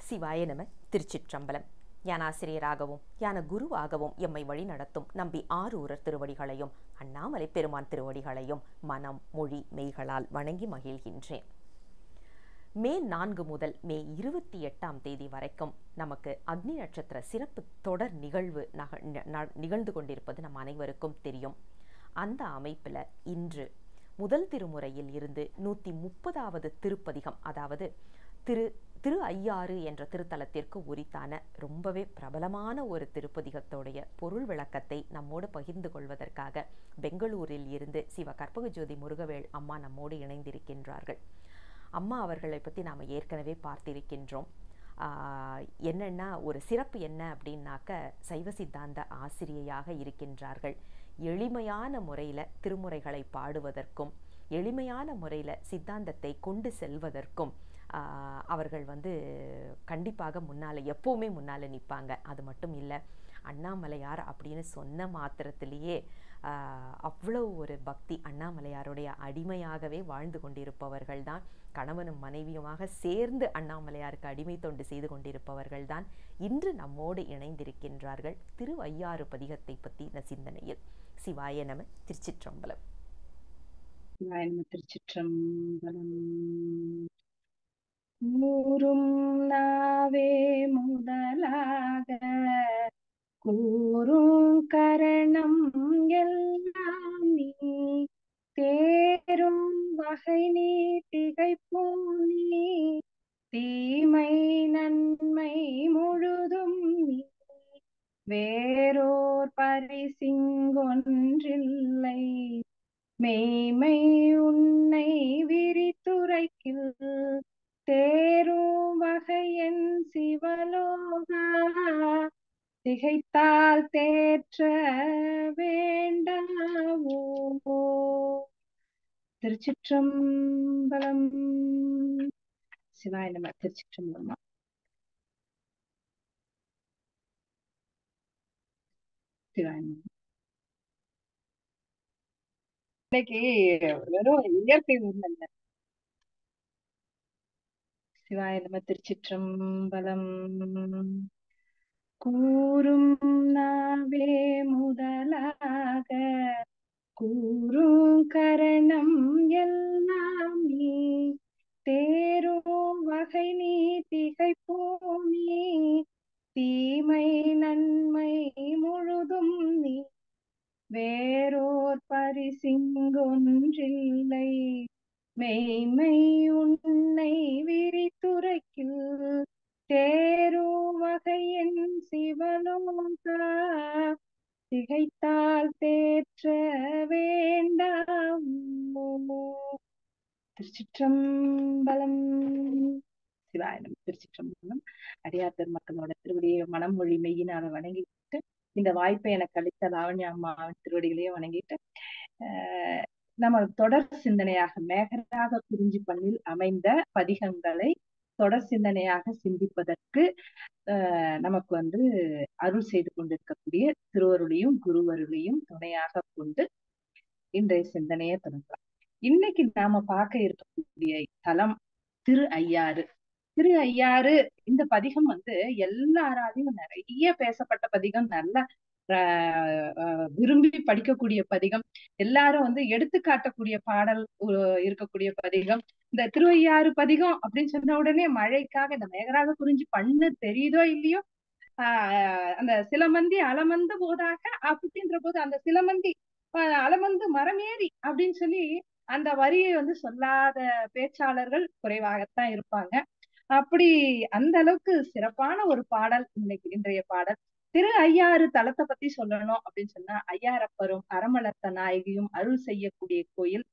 சிவாய நம. திருச்சிற்றம்பலம். ஞானாசிரியராகவும் ஞான குருவாகவும் எம்மை வழி நடத்தும் நம்பி ஆரூரர் திருவடிகளையும் அண்ணாமலை பெருமான் திருவடிகளையும் மனம் மொழி மெய்களால் வணங்கி மகிழ்கின்றேன். மே 4 முதல் மே 28 வரைக்கும் நமக்கு அக்னி நட்சத்திர சிறப்பு தொடர் நிகழ்வு நிகழ்ந்து கொண்டிருப்பது நம் அனைவருக்கும் தெரியும். அந்த அமைப்பில் இன்று முதல் திருமுறையில் இருந்து 130வது திருப்பதிகம், அதாவது திரு ஐயாறு என்ற திருத்தலத்திற்கு உரித்தான ரொம்பவே பிரபலமான ஒரு திருப்பதிகத்தோடைய பொருள் விளக்கத்தை நம்மோடு பகிர்ந்து கொள்வதற்காக பெங்களூரில் இருந்து சிவ கற்பகஜோதி முருகவேள் அம்மா நம்மோடு இணைந்திருக்கின்றார்கள். அம்மா அவர்களை பற்றி நாம் ஏற்கனவே பார்த்திருக்கின்றோம். என்னென்னா, ஒரு சிறப்பு என்ன அப்படின்னாக்க, சைவ சித்தாந்த ஆசிரியையாக இருக்கின்றார்கள். எளிமையான முறையில் திருமுறைகளை பாடுவதற்கும் எளிமையான முறையில் சித்தாந்தத்தை கொண்டு செல்வதற்கும் அவர்கள் கண்டிப்பாக எப்போவுமே முன்னால் நிற்பாங்க. அது மட்டும் இல்லை, அண்ணாமலையார் அப்படின்னு சொன்ன மாத்திரத்திலேயே அவ்வளோ ஒரு பக்தி, அண்ணாமலையாருடைய அடிமையாகவே வாழ்ந்து கொண்டிருப்பவர்கள் தான். கணவனும் மனைவியுமாக சேர்ந்து அண்ணாமலையாருக்கு அடிமை தொண்டு செய்து கொண்டிருப்பவர்கள் தான் இன்று நம்மோடு இணைந்திருக்கின்றார்கள். திரு ஐயாறு பதிகத்தை பற்றின சிந்தனையில். சிவாய நம. திருச்சிற்றம்பலம். சிவாய நம. திருச்சிற்றம்பலம். கூறும் நாவே முதலாக கூறும் கரணம் எல்லாம் நீ தேரும் வகை நீ திகைப்போம் நீ தீமை நன்மை முழுதும் நீ வேறோர் பரிசிங்கொன்றில்லை மெய்மை உன்னை விரித்துரைக்கில் தேரும் வகையன் சிவலோகா திகைத்தால் தேற்ற வேண்டாவோ. திருச்சிற்றம்பலம். சிவாய நம. திருச்சிற்றம்பலம். சிவாய நம. இன்னைக்கு வெறும் இயற்கை உண்மை. சிவாய நம. திருச்சிற்றம்பலம். கூறும் நாவே முதலாக கூறும் கரணம் எல்லாம் நீ தேரும் வகை நீ திகைப்போம் நீ தீமை நன்மை முழுதும் நீ வேறோர் பரிசிங்கொன்றில்லை மெய்மை உன்னை விரித்துரைக்கில் தேரும் வகையன் சிவலோகா திகைத்தால் தேற்ற வேண்டாமோ. திருச்சிற்றம்பலம். சிவாய நம. திருச்சிற்றம்பலம். அடியார் பெருமக்களோட திருவடியை மனம் மொழி மெய்யினால வணங்கிட்டு, இந்த வாய்ப்பை எனக்கு அளித்த லாவண்யா அம்மாவின் திருவடிகளையும் வணங்கிட்டு, நம்ம தொடர் சிந்தனையாக மேகராக குறிஞ்சி பண்ணில் அமைந்த பதிகங்களை தொடர் சிந்தனையாக சிந்திப்பதற்கு நமக்கு அருள் செய்து கொண்டிருக்கக்கூடிய திருவருளையும் குருவருளையும் துணையாக கொண்டு இன்றைய சிந்தனையை தொடங்கலாம். இன்னைக்கு நாம பார்க்க இருக்கக்கூடிய தலம் திரு ஐயாறு. திரு ஐயாறு இந்த பதிகம் எல்லாராலையும் நிறைய பேசப்பட்ட பதிகம், நல்ல விரும்பி படிக்கக்கூடிய பதிகம், எல்லாரும் எடுத்து காட்டக்கூடிய பாடல் இருக்கக்கூடிய பதிகம். இந்த திருவையாறு பதிகம் அப்படின்னு சொன்ன உடனே மழைக்காக இந்த மேகராக குறிஞ்சி பண்ணு தெரியுதோ இல்லையோ, அந்த சிலமந்தி அலமந்த போதாக அப்படின்ற போது அந்த சிலமந்தி அலமந்து மரமேறி அப்படின்னு சொல்லி அந்த வரியை சொல்லாத பேச்சாளர்கள் குறைவாகத்தான் இருப்பாங்க. அப்படி அந்த அளவுக்கு சிறப்பான ஒரு பாடல் இன்றைய பாடல். திரு ஐயாறு தலத்தை பத்தி சொல்லணும் அப்படின்னு சொன்னா, ஐயாரப்பரும் அரமளத்த நாயகியும் அருள் செய்யக்கூடிய கோயில்.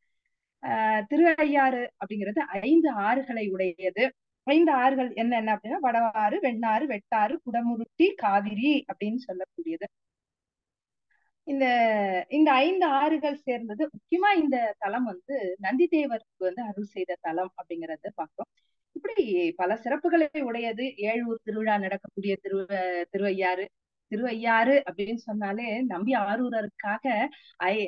திரு ஐயாறு அப்படிங்கிறது 5 ஆறுகளை உடையது. 5 ஆறுகள் என்னென்ன அப்படின்னா, வடவாறு, வெண்ணாறு, வெட்டாறு, குடமுருட்டி, காவிரி அப்படின்னு சொல்லக்கூடியது. இந்த 5 ஆறுகள் சேர்ந்தது. முக்கியமா இந்த தலம் நந்திதேவருக்கு அருள் செய்த தலம் அப்படிங்கறத பார்க்கிறோம். இப்படி பல சிறப்புகளை உடையது. ஏழூர் திருவிழா நடக்கக்கூடிய திருவையாறு. திருவையாறு அப்படின்னு சொன்னாலே நம்பி ஆரூரருக்காக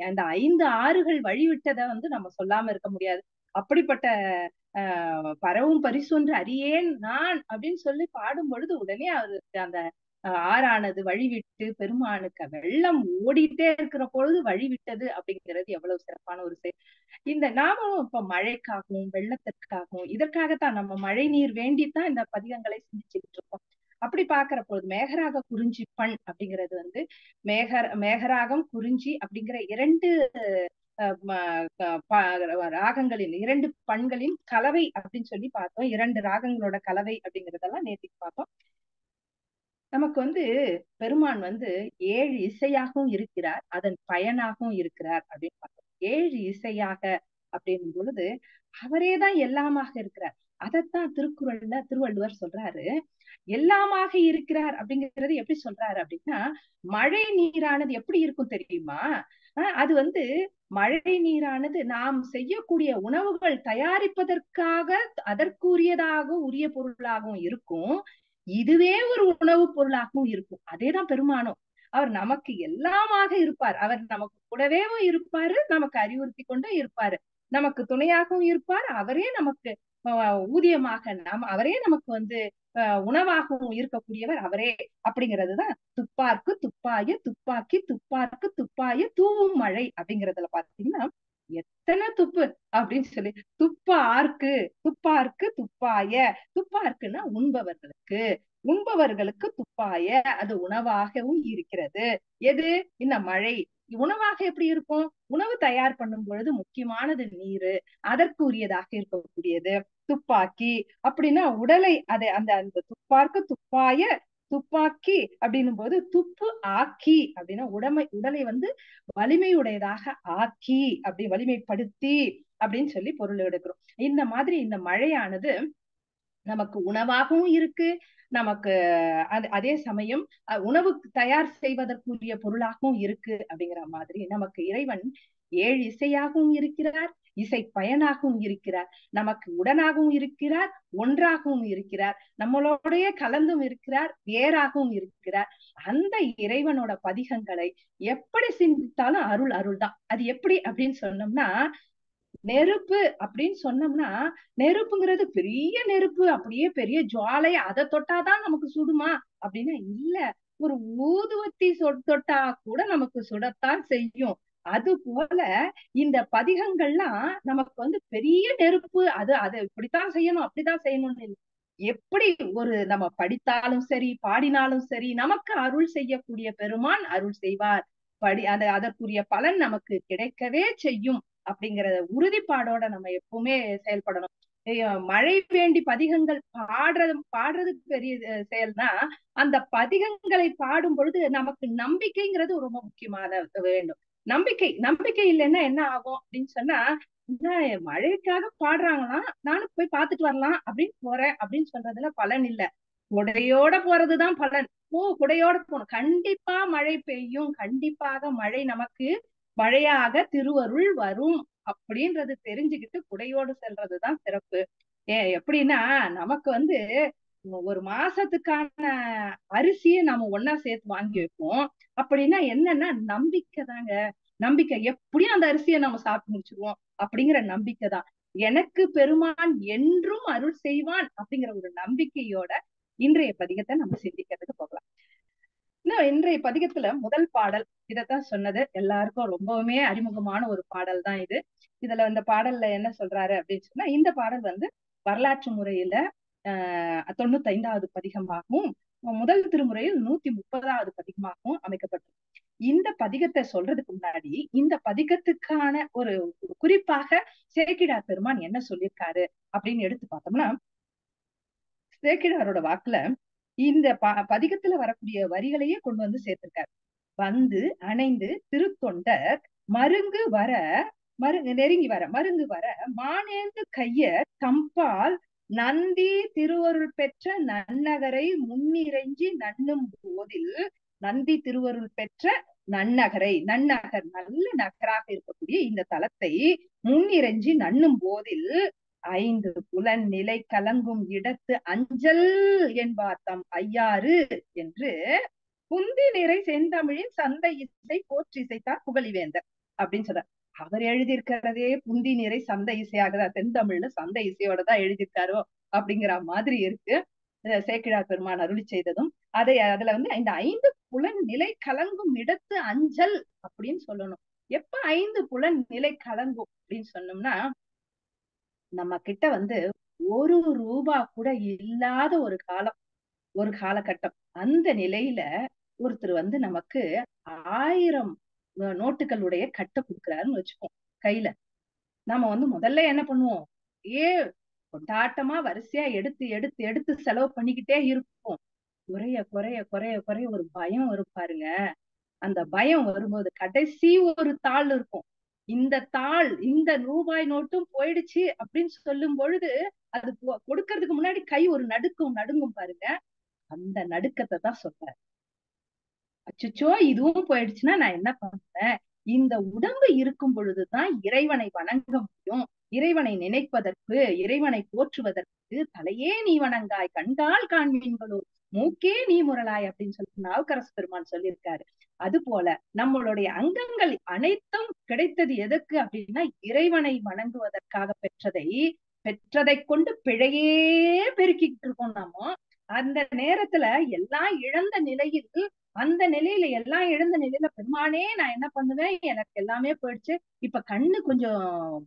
அந்த 5 ஆறுகள் வழிவிட்டதை நம்ம சொல்லாம இருக்க முடியாது. அப்படிப்பட்ட பரவும் பரிசொன்று அறியேன் நான் அப்படின்னு சொல்லி பாடும் பொழுது உடனே அவருக்கு அந்த ஆறானது வழிவிட்டு பெருமானுக்கு வெள்ளம் ஓடிட்டே இருக்கிற பொழுது வழிவிட்டது அப்படிங்கிறது எவ்வளவு சிறப்பான ஒரு செயல். இந்த நாமும் இப்ப மழைக்காகவும் வெள்ளத்திற்காகவும் இதற்காகத்தான் நம்ம மழை நீர் வேண்டித்தான் இந்த பதிகங்களை சிந்திச்சுக்கிட்டு இருக்கோம். அப்படி பாக்குற பொழுது மேகராக குறிஞ்சி பண் அப்படிங்கிறது வந்து மேகராகம் குறிஞ்சி அப்படிங்கிற இரண்டு ராகங்களின் இரண்டு பண்களின் கலவை அப்படின்னு சொல்லி பார்த்தோம். இரண்டு ராகங்களோட கலவை அப்படிங்கறதெல்லாம் நேற்றுக்கு பார்த்தோம். நமக்கு வந்து பெருமான் வந்து 7 இசையாகவும் இருக்கிறார், அதன் பயனாகவும் இருக்கிறார் அப்படின்னு பார்த்தோம். 7 இசையாக அப்படின்னும் பொழுது அவரேதான் எல்லாமாக இருக்கிறார். அதைத்தான் திருக்குறள்ல திருவள்ளுவர் சொல்றாரு. எல்லாமாக இருக்கிறார் அப்படிங்கிறது எப்படி சொல்றாரு அப்படின்னா, மழை நீரானது எப்படி இருக்கும் தெரியுமா? அது வந்து மழை நீரானது நாம் செய்யக்கூடிய உணவுகள் தயாரிப்பதற்காக அதற்குரியதாக உரிய பொருளாகவும் இருக்கும். இதுவே ஒரு உணவுப் பொருளாகவும் இருக்கும். அதேதான் பெருமானும். அவர் நமக்கு எல்லாமாக இருப்பார். அவர் நமக்கு கூடவே இருப்பாரு, நமக்கு அறிவுறுத்தி கொண்டு இருப்பாரு, நமக்கு துணையாகவும் இருப்பார். அவரே நமக்கு ஊதியமாக அவரே நமக்கு வந்து உணவாகவும் இருக்கக்கூடியவர் அவரே. அப்படிங்கிறதுதான் துப்பார்க்கு துப்பாய துப்பாக்கி துப்பார்க்கு துப்பாய தூவும் மழை அப்படிங்கறதுல பாத்தீங்கன்னா எத்தனை துப்பு அப்படின்னு சொல்லி துப்பார்க்கு துப்பார்க்கு துப்பாய துப்பார்க்குன்னா உண்பவர்களுக்கு துப்பாய அது உணவாகவும் இருக்கிறது. எது? இந்த மழை உணவாக எப்படி இருக்கும்? உணவு தயார் பண்ணும் பொழுது முக்கியமானது நீரு, அதற்கு உரியதாக இருக்கக்கூடியது துப்பாக்கி. அப்படின்னா உடலை அதை அந்த அந்த துப்பார்க்கு துப்பாய துப்பாக்கி அப்படின்னும் போது துப்பு ஆக்கி அப்படின்னா உடலை வந்து வலிமையுடையதாக ஆக்கி, அப்படி வலிமைப்படுத்தி அப்படின்னு சொல்லி பொருள் எடுக்கிறோம். இந்த மாதிரி இந்த மழையானது நமக்கு உணவாகவும் இருக்கு, நமக்கு அதே சமயம் உணவு தயார் செய்வதற்குரிய பொருளாகவும் இருக்கு. அப்படிங்கிற மாதிரி நமக்கு இறைவன் 7 இசையாகவும் இருக்கிறார், இசை பயனாகவும் இருக்கிறார், நமக்கு உடனாகவும் இருக்கிறார், ஒன்றாகவும் இருக்கிறார், நம்மளோடைய கலந்தும் இருக்கிறார், வேறாகவும் இருக்கிறார். அந்த இறைவனோட பதிகங்களை எப்படி சிந்தித்தாலும் அருள் தான். அது எப்படி அப்படின்னு சொன்னோம்னா, நெருப்பு அப்படின்னு சொன்னோம்னா நெருப்புங்கிறது பெரிய நெருப்பு, அப்படியே பெரிய ஜுவாலை, அதை தொட்டாதான் நமக்கு சுடுமா அப்படின்னா இல்ல. ஒரு ஊதுவத்தி தொட்டா கூட நமக்கு சுடத்தான் செய்யும். அது போல இந்த பதிகங்கள்லாம் நமக்கு வந்து பெரிய நெருப்பு, அது இப்படித்தான் செய்யணும் அப்படித்தான் செய்யணும்னு எப்படி ஒரு நம்ம படித்தாலும் சரி பாடினாலும் சரி நமக்கு அருள் செய்யக்கூடிய பெருமான் அருள் செய்வார். அதற்குரிய பலன் நமக்கு கிடைக்கவே செய்யும் அப்படிங்கிற உறுதிப்பாடோட நம்ம எப்பவுமே செயல்படணும். மழை வேண்டி பதிகங்கள் பாடுறதுக்கு பெரிய செயல்னா அந்த பதிகங்களை பாடும் பொழுது நமக்கு நம்பிக்கைங்கிறது ரொம்ப முக்கியமான வேண்டும். நம்பிக்கை இல்லைன்னா என்ன ஆகும் அப்படின்னு சொன்னா, மழைக்காக பாடுறாங்களாம், நானும் போய் பார்த்துட்டு வரலாம் அப்படின்னு போறேன் அப்படின்னு சொல்றதுல பலன் இல்ல. குடையோட போறதுதான் பலன். குடையோட போகணும். கண்டிப்பா மழை பெய்யும், கண்டிப்பாக மழை நமக்கு மழையாக திருவருள் வரும் அப்படின்றது தெரிஞ்சுக்கிட்டு குடையோடு செல்றதுதான் சிறப்பு. எப்படின்னா நமக்கு வந்து ஒரு மாசத்துக்கான அரிசியை நாம ஒன்னா சேர்த்து வாங்கி வைப்போம். அப்படின்னா என்னன்னா நம்பிக்கை தாங்க. நம்பிக்கை எப்படியும் அந்த அரிசியை நம்ம சாப்பிட்டு முடிச்சிருவோம் அப்படிங்கிற நம்பிக்கை தான். எனக்கு பெருமான் என்றும் அருள் செய்வான் அப்படிங்கிற ஒரு நம்பிக்கையோட இன்றைய பதிகத்தை நம்ம சிந்திக்கிறதுக்கு போகலாம். இன்றைய பதிகத்துல முதல் பாடல் இதத்தான் சொன்னது. எல்லாருக்கும் ரொம்பவுமே அறிமுகமான ஒரு பாடல் தான் இது. இதுல இந்த பாடல்ல என்ன சொல்றாரு அப்படின்னு சொன்னா, இந்த பாடல் வந்து வரலாற்று முறையில 95வது பதிகமாகவும் முதல் திருமுறையில் 130வது பதிகமாகவும் அமைக்கப்பட்டது. இந்த பதிகத்தை சொல்றதுக்கு முன்னாடி இந்த பதிகத்துக்கான ஒரு குறிப்பாக சேக்கிழார் பெருமான் என்ன சொல்லியிருக்காரு அப்படின்னு எடுத்து பார்த்தோம்னா, சேக்கிழாரோட வாக்குல இந்த பதிகத்துல வரக்கூடிய வரிகளையே கொண்டு வந்து சேர்த்திருக்காரு. வந்து அணைந்து திருத்தொண்டர் மருங்கு வர மானேந்து கைய தம்பால் நந்தி திருவருள் பெற்ற நன்னகரை முன்னிறைஞ்சி நன்னும் போதில், நந்தி திருவருள் பெற்ற நன்னகர் நல்ல நகராக இருக்கக்கூடிய இந்த தலத்தை முன்னிறைஞ்சி நன்னும் போதில் 5 புலன் நிலை கலங்கும் இடத்து அஞ்சல் என்பார் தம் ஐயாறு என்று குந்தி நிறை செந்தமிழின் சந்தை இசை போற்றிசைத்தார் புகழிவேந்தர் அப்படின்னு சொல்றார். அவர் எழுதியிருக்கிறதே புந்தி நிறை சந்த இசையாகதா, தென்தமிழ்ல சந்த இசையோட தான் எழுதியிருக்காரோ அப்படிங்கிற மாதிரி இருக்கு. சேக்கிழார் பெருமான் அருளி செய்ததும் அதுல வந்து இந்த 5 புலன் நிலை கலங்கும் இடத்து அஞ்சல் அப்படின்னு சொல்லணும். எப்ப 5 புலன் நிலை கலங்கும் அப்படின்னு சொன்னோம்னா, நம்ம கிட்ட வந்து ஒரு ரூபா கூட இல்லாத ஒரு காலகட்டம். அந்த நிலையில ஒருத்தர் வந்து நமக்கு 1000 நோட்டுகளுடைய கட்டை கொடுக்குறாருன்னு வச்சுப்போம் கையில. நாம வந்து முதல்ல என்ன பண்ணுவோம், கொண்டாட்டமா வரிசையா எடுத்து எடுத்து எடுத்து செலவு பண்ணிக்கிட்டே இருப்போம். குறைய குறைய குறைய குறைய ஒரு பயம் வரும் பாருங்க. அந்த பயம் வரும்போது கடைசி ஒரு தாள் இருக்கும். இந்த ரூபாய் நோட்டும் போயிடுச்சு அப்படின்னு சொல்லும் பொழுது, அது கொடுக்கறதுக்கு முன்னாடி கை ஒரு நடுங்கும் பாருங்க. அந்த நடுக்கத்தை தான் சொல்றேன். அச்சோ இதுவும் போயிடுச்சுன்னா நான் என்ன பண்ணுவேன்? இந்த உடம்பு இருக்கும் பொழுதுதான் இறைவனை வணங்க முடியும். இறைவனை நினைப்பதற்கு, இறைவனை போற்றுவதற்கு தலையே நீ வணங்காய், கண்கால் காண்பீன்களோ, மூக்கே நீ முரலாய் அப்படின்னு சொல்லிட்டு நாவுக்கரசு பெருமான் சொல்லியிருக்காரு. அது போல நம்மளுடைய அங்கங்கள் அனைத்தும் கிடைத்தது எதற்கு அப்படின்னா, இறைவனை வணங்குவதற்காக பெற்றதை கொண்டு பிழையே பெருக்கிட்டு இருக்கோம் நாம. அந்த நேரத்துல எல்லாம் இழந்த நிலையில், அந்த நிலையில எல்லாம் இழந்த நிலையில பெருமானே நான் என்ன பண்ணுவேன், எனக்கு எல்லாமே போயிடுச்சு, இப்ப கண்ணு கொஞ்சம்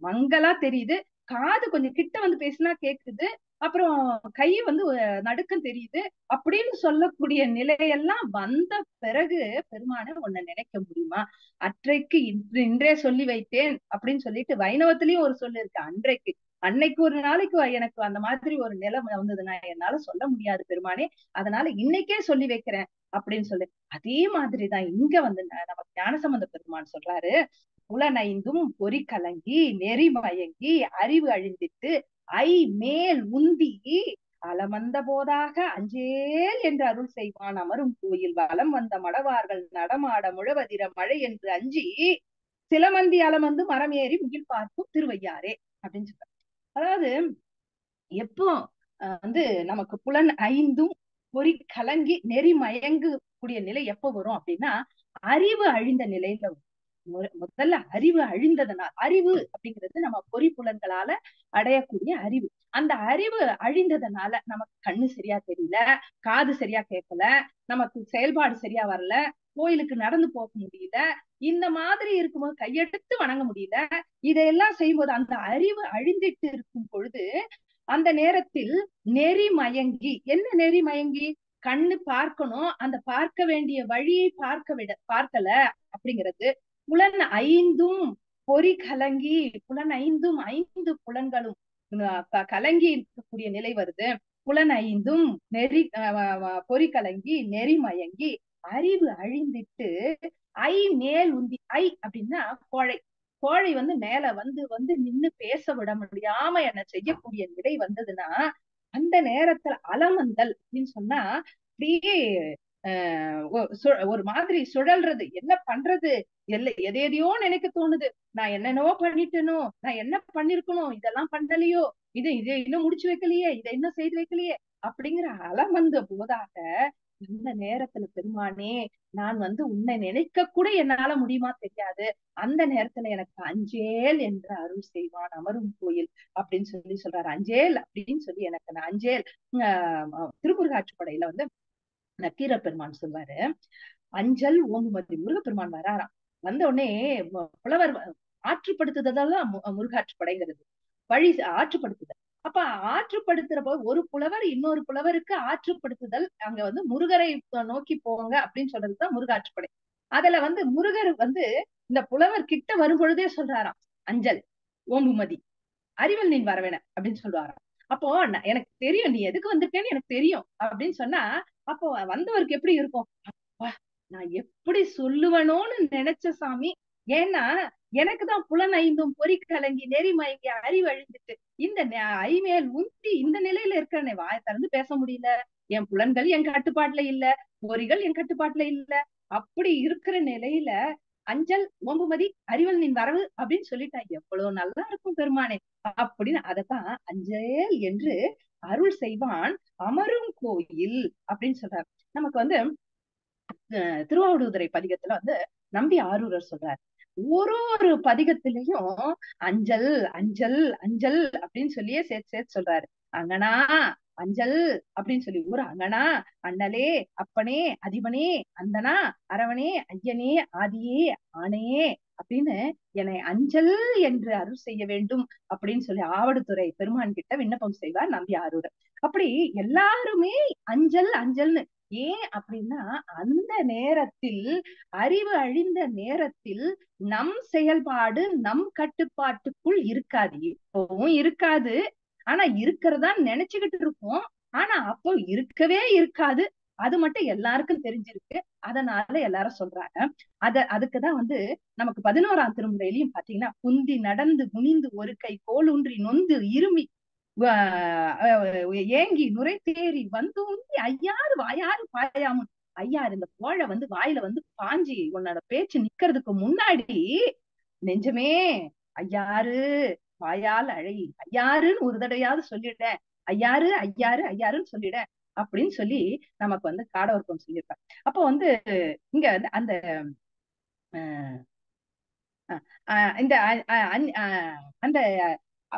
மங்கலா தெரியுது, காது கொஞ்சம் கிட்ட வந்து பேசினா கேக்குது, அப்புறம் கை வந்து நடுக்கம் தெரியுது அப்படின்னு சொல்லக்கூடிய நிலையெல்லாம் வந்த பிறகு பெருமானை உன்னை நினைக்க முடியுமா? அன்றைக்கு இன்றே சொல்லி வைத்தேன் அப்படின்னு சொல்லிட்டு வைணவத்திலயும் ஒரு சொல்லு இருக்கு. அன்னைக்கு ஒரு நாளைக்கு எனக்கு அந்த மாதிரி ஒரு நிலைமை வந்ததுன்னா என்னால சொல்ல முடியாது பெருமானே, அதனால இன்னைக்கே சொல்லி வைக்கிறேன் அப்படின்னு சொல்லு. அதே மாதிரிதான் இங்க வந்து நமக்கு ஞானசம்பந்த பெருமான் சொல்றாரு, புலனைந்தும் பொறி கலங்கி நெறி மயங்கி அறிவு அழிந்திட்டு மேல் உந்தி அலமந்த போதாக அஞ்சேல் என்று அருள் செய்வான் அமரும் கோயில் வலம் வந்த மடவார்கள் நடமாட முழவதிர மழை என்று அஞ்சி சிலமந்தி அலமந்து மரம் ஏறி முகில் பார்க்கும் திருவையாரே அப்படின்னு சொல்றாரு. அதாவது எப்போ வந்து நமக்கு புலன் 5ம் பொறி கலங்கி நெறி மயங்கு கூடிய நிலை எப்ப வரும் அப்படின்னா, அறிவு அழிந்த நிலையில முதல்ல அறிவு அழிந்ததனால், அறிவு அப்படிங்கிறது நம்ம பொறி புலன்களால அடையக்கூடிய அறிவு. அந்த அறிவு அழிந்ததுனால நமக்கு கண்ணு சரியா தெரியல, காது சரியா கேட்கல, நமக்கு செயல்பாடு சரியா வரல, கோயிலுக்கு நடந்து போக முடியல, இந்த மாதிரி இருக்கும்போது கையெடுத்து வணங்க முடியல. இதையெல்லாம் செய்யும்போது அந்த அறிவு அழிந்துட்டு இருக்கும் பொழுது, அந்த நேரத்தில் நெறி மயங்கி, என்ன நெறி மயங்கி, கண்ணு பார்க்கணும், அந்த பார்க்க வேண்டிய வழியை பார்க்கல அப்படிங்கிறது. புலன் 5ம் பொறி கலங்கி, புலன் 5ம் 5 புலன்களும் கலங்கி இருக்கக்கூடிய நிலை வருது. புலன் 5ம் பொறி கலங்கி நெறி மயங்கி அறிவு அழிந்திட்டு மேல் உந்தி. அப்படின்னா கோழை வந்து மேல வந்து வந்து நின்னு பேச விட முடியாம என்ன செய்யக்கூடிய நிலை வந்ததுன்னா, அந்த நேரத்துல அலமந்தல் அப்படின்னு சொன்னா அப்படியே ஒரு மாதிரி சுழல்றது, என்ன பண்றது, எதையோ நினைக்க தோணுது, நான் என்னென்னவோ பண்ணிட்டேனோ, நான் என்ன பண்ணிருக்கணும், இதெல்லாம் பண்ணலையோ, இதை இன்னும் முடிச்சு வைக்கலையே, இதை இன்னும் செய்து வைக்கலையே அப்படிங்கிற அலமந்த போதாக இந்த நேரத்துல பெருமானே நான் வந்து உன்னை நினைக்க கூட என்னால முடியுமா தெரியாது, அந்த நேரத்துல எனக்கு அஞ்சேல் என்று அருள் செய்வான் அமரும் கோயில் அப்படின்னு சொல்றாரு. அஞ்சேல் அப்படின்னு சொல்லி எனக்கு அஞ்சேல். திருமுருகாற்றுப்படையில வந்து நக்கீர பெருமான் சொல்வாரு, அஞ்சல் ஓங்குமதி முருகப்பெருமான் வராராம். வந்த உடனே புலவர் ஆற்றுப்படுத்துதெல்லாம் முருகாற்றுப்படைங்கிறது வழி ஆற்றுப்படுத்துதல். அப்ப ஆற்றுப்படுத்துற போது ஒரு புலவர் இன்னொரு புலவருக்கு ஆற்றுப்படுத்துதல், அங்க வந்து முருகரை நோக்கி போங்க அப்படின்னு சொல்றதுதான் முருகாற்றுப்படை. அதுல வந்து முருகர் வந்து இந்த புலவர் கிட்ட வரும் பொழுதே சொல்றாராம், அஞ்சல் ஓம்புமதி அறிவல் நீ வரவேண அப்படின்னு சொல்லுவாராம். அப்போ எனக்கு தெரியும் நீ எதுக்கு வந்திருக்கேன்னு எனக்கு தெரியும் அப்படின்னு சொன்னா, அப்போ வந்தவருக்கு எப்படி இருக்கும், அப்பா நான் எப்படி சொல்லுவனோன்னு நினைச்ச சாமி, ஏன்னா எனக்குதான் புலன் 5ம் பொறி கலங்கி நெறி மயங்கி அறிவு அழிந்துட்டு இந்த ஐமேல் உந்தி இந்த நிலையில இருக்கிறனே, வாயை திறந்து பேச முடியல, என் புலன்கள் என் கட்டுப்பாட்டுல இல்ல, பொறிகள் என் கட்டுப்பாட்டுல இல்ல, அப்படி இருக்கிற நிலையில அஞ்சல் ஓம்புமதி அறிவல் நின் வரவு அப்படின்னு சொல்லிட்டா எவ்வளவு நல்லா இருக்கும் பெருமானே அப்படின்னு, அதத்தான் அஞ்சல் என்று அருள் செய்வான் அமரும் கோயில் அப்படின்னு சொல்றாரு. நமக்கு வந்து திருவாவடுதுறை பதிகத்துல வந்து நம்பி ஆரூரர் சொல்றார், ஒரு பதிகத்திலையும் அஞ்சல் அஞ்சல் அஞ்சல் அப்படின்னு சொல்லியே சேர்த்து சேர்த்து சொல்றாரு. அங்கனா அஞ்சல் அப்படின்னு சொல்லி ஒரு அங்கனா அண்ணலே அப்பனே அதிபனே அந்தனா அரவனே ஐயனே ஆதியே ஆணையே அப்படின்னு என்னை அஞ்சல் என்று அருள் செய்ய வேண்டும் அப்படின்னு சொல்லி ஆவடுதுறை பெருமான் கிட்ட விண்ணப்பம் செய்வார் நம்பி ஆரூரர். அப்படி எல்லாருமே அஞ்சல் அஞ்சல்னு. ஏன் அப்படின்னா அந்த நேரத்தில், அறிவு அழிந்த நேரத்தில் நம் செயல்பாடு நம் கட்டுப்பாட்டுக்குள் இருக்காது, இப்பவும் இருக்காது. ஆனா இருக்கிறதா நினைச்சுக்கிட்டு இருப்போம். ஆனா அப்போ இருக்கவே இருக்காது. அது மட்டும் எல்லாருக்கும் தெரிஞ்சிருக்கு. அதனால எல்லாரும் சொல்றாங்க. அதுக்குதான் நமக்கு 11ஆம் திருமுறையிலையும் பாத்தீங்கன்னா, குந்தி நடந்து குனிந்து ஒரு கை கோலூன்றி நொந்து இருமி ஏங்கி நுரை தேறி வந்து உந்தி ஐயாறு வாயாறு பாயாமுன். ஐயாறு இந்த கோழை வாயில பாஞ்சி உன்னோட பேச்சு நிக்கிறதுக்கு முன்னாடி நெஞ்சமே ஐயாறு வாயால் அழை ஐயாருன்னு ஒரு தடவையாவது சொல்லிட்டேன், ஐயாறு ஐயாறு ஐயாருன்னு சொல்லிட்டேன் அப்படின்னு சொல்லி நமக்கு காடவர்க்கம் சொல்லியிருக்காங்க. அப்போ இங்க அந்த இந்த அந்த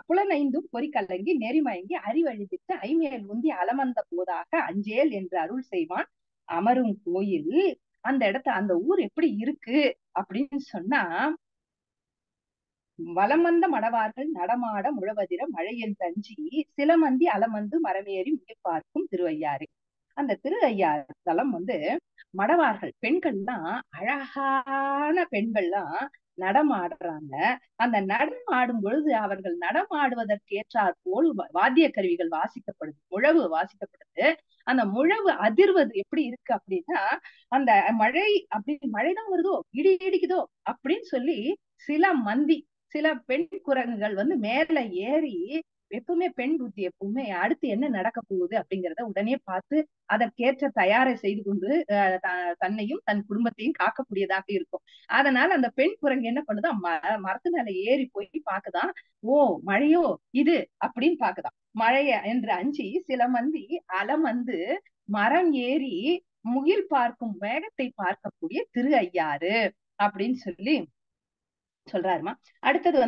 புலனைந்தும் பொறிக்கல்லங்கி நெறிமயங்கி அறிவழிவிட்டு ஐமேல் உந்தி அலமந்த போதாக அஞ்சேல் என்று அருள் செய்வான் அமரும் கோயில். அந்த அந்த ஊர் எப்படி இருக்கு அப்படின்னு சொன்னா, வலமந்த மடவார்கள் நடமாட முழவதிர மழையில் தஞ்சி சிலமந்தி அலமந்து மரமேறி பார்க்கும் திருவையாறு. அந்த திருவையாறு தலம் மடவார்கள் பெண்கள்லாம், அழகான பெண்கள்லாம் நடமாடுறாங்க. அந்த நடமாடும் பொழுது அவர்கள் நடமாடுவதற்கு ஏற்றாற் போல் வாத்திய கருவிகள் வாசிக்கப்படுது, முழவு வாசிக்கப்படுது. அந்த முழவு அதிர்வது எப்படி இருக்கு அப்படின்னா, அந்த மழை மழைதான் வருதோ இடி இடிக்குதோ அப்படின்னு சொல்லி சில பெண் குரங்குகள் மேல ஏறி, எப்பவுமே பெண் புத்தி எப்பவுமே அடுத்து என்ன நடக்க போகுது அப்படிங்கிறத உடனே பார்த்து அதற்கேற்ற தயாரை செய்து கொண்டு தன்னையும் தன் குடும்பத்தையும் காக்கக்கூடியதாக இருக்கும். அதனால அந்த பெண் குரங்கு என்ன பண்ணுதான், மரத்து மேல ஏறி போய் பாக்குதான். ஓ மழையோ இது அப்படின்னு பாக்குதான். மழைய என்று அஞ்சி சிலமந்தி அலமந்து மரம் ஏறி முகில் பார்க்கும் வேகத்தை பார்க்கக்கூடிய திரு ஐயாறு அப்படின்னு சொல்லி சொல்றாருமா. அடுத்தது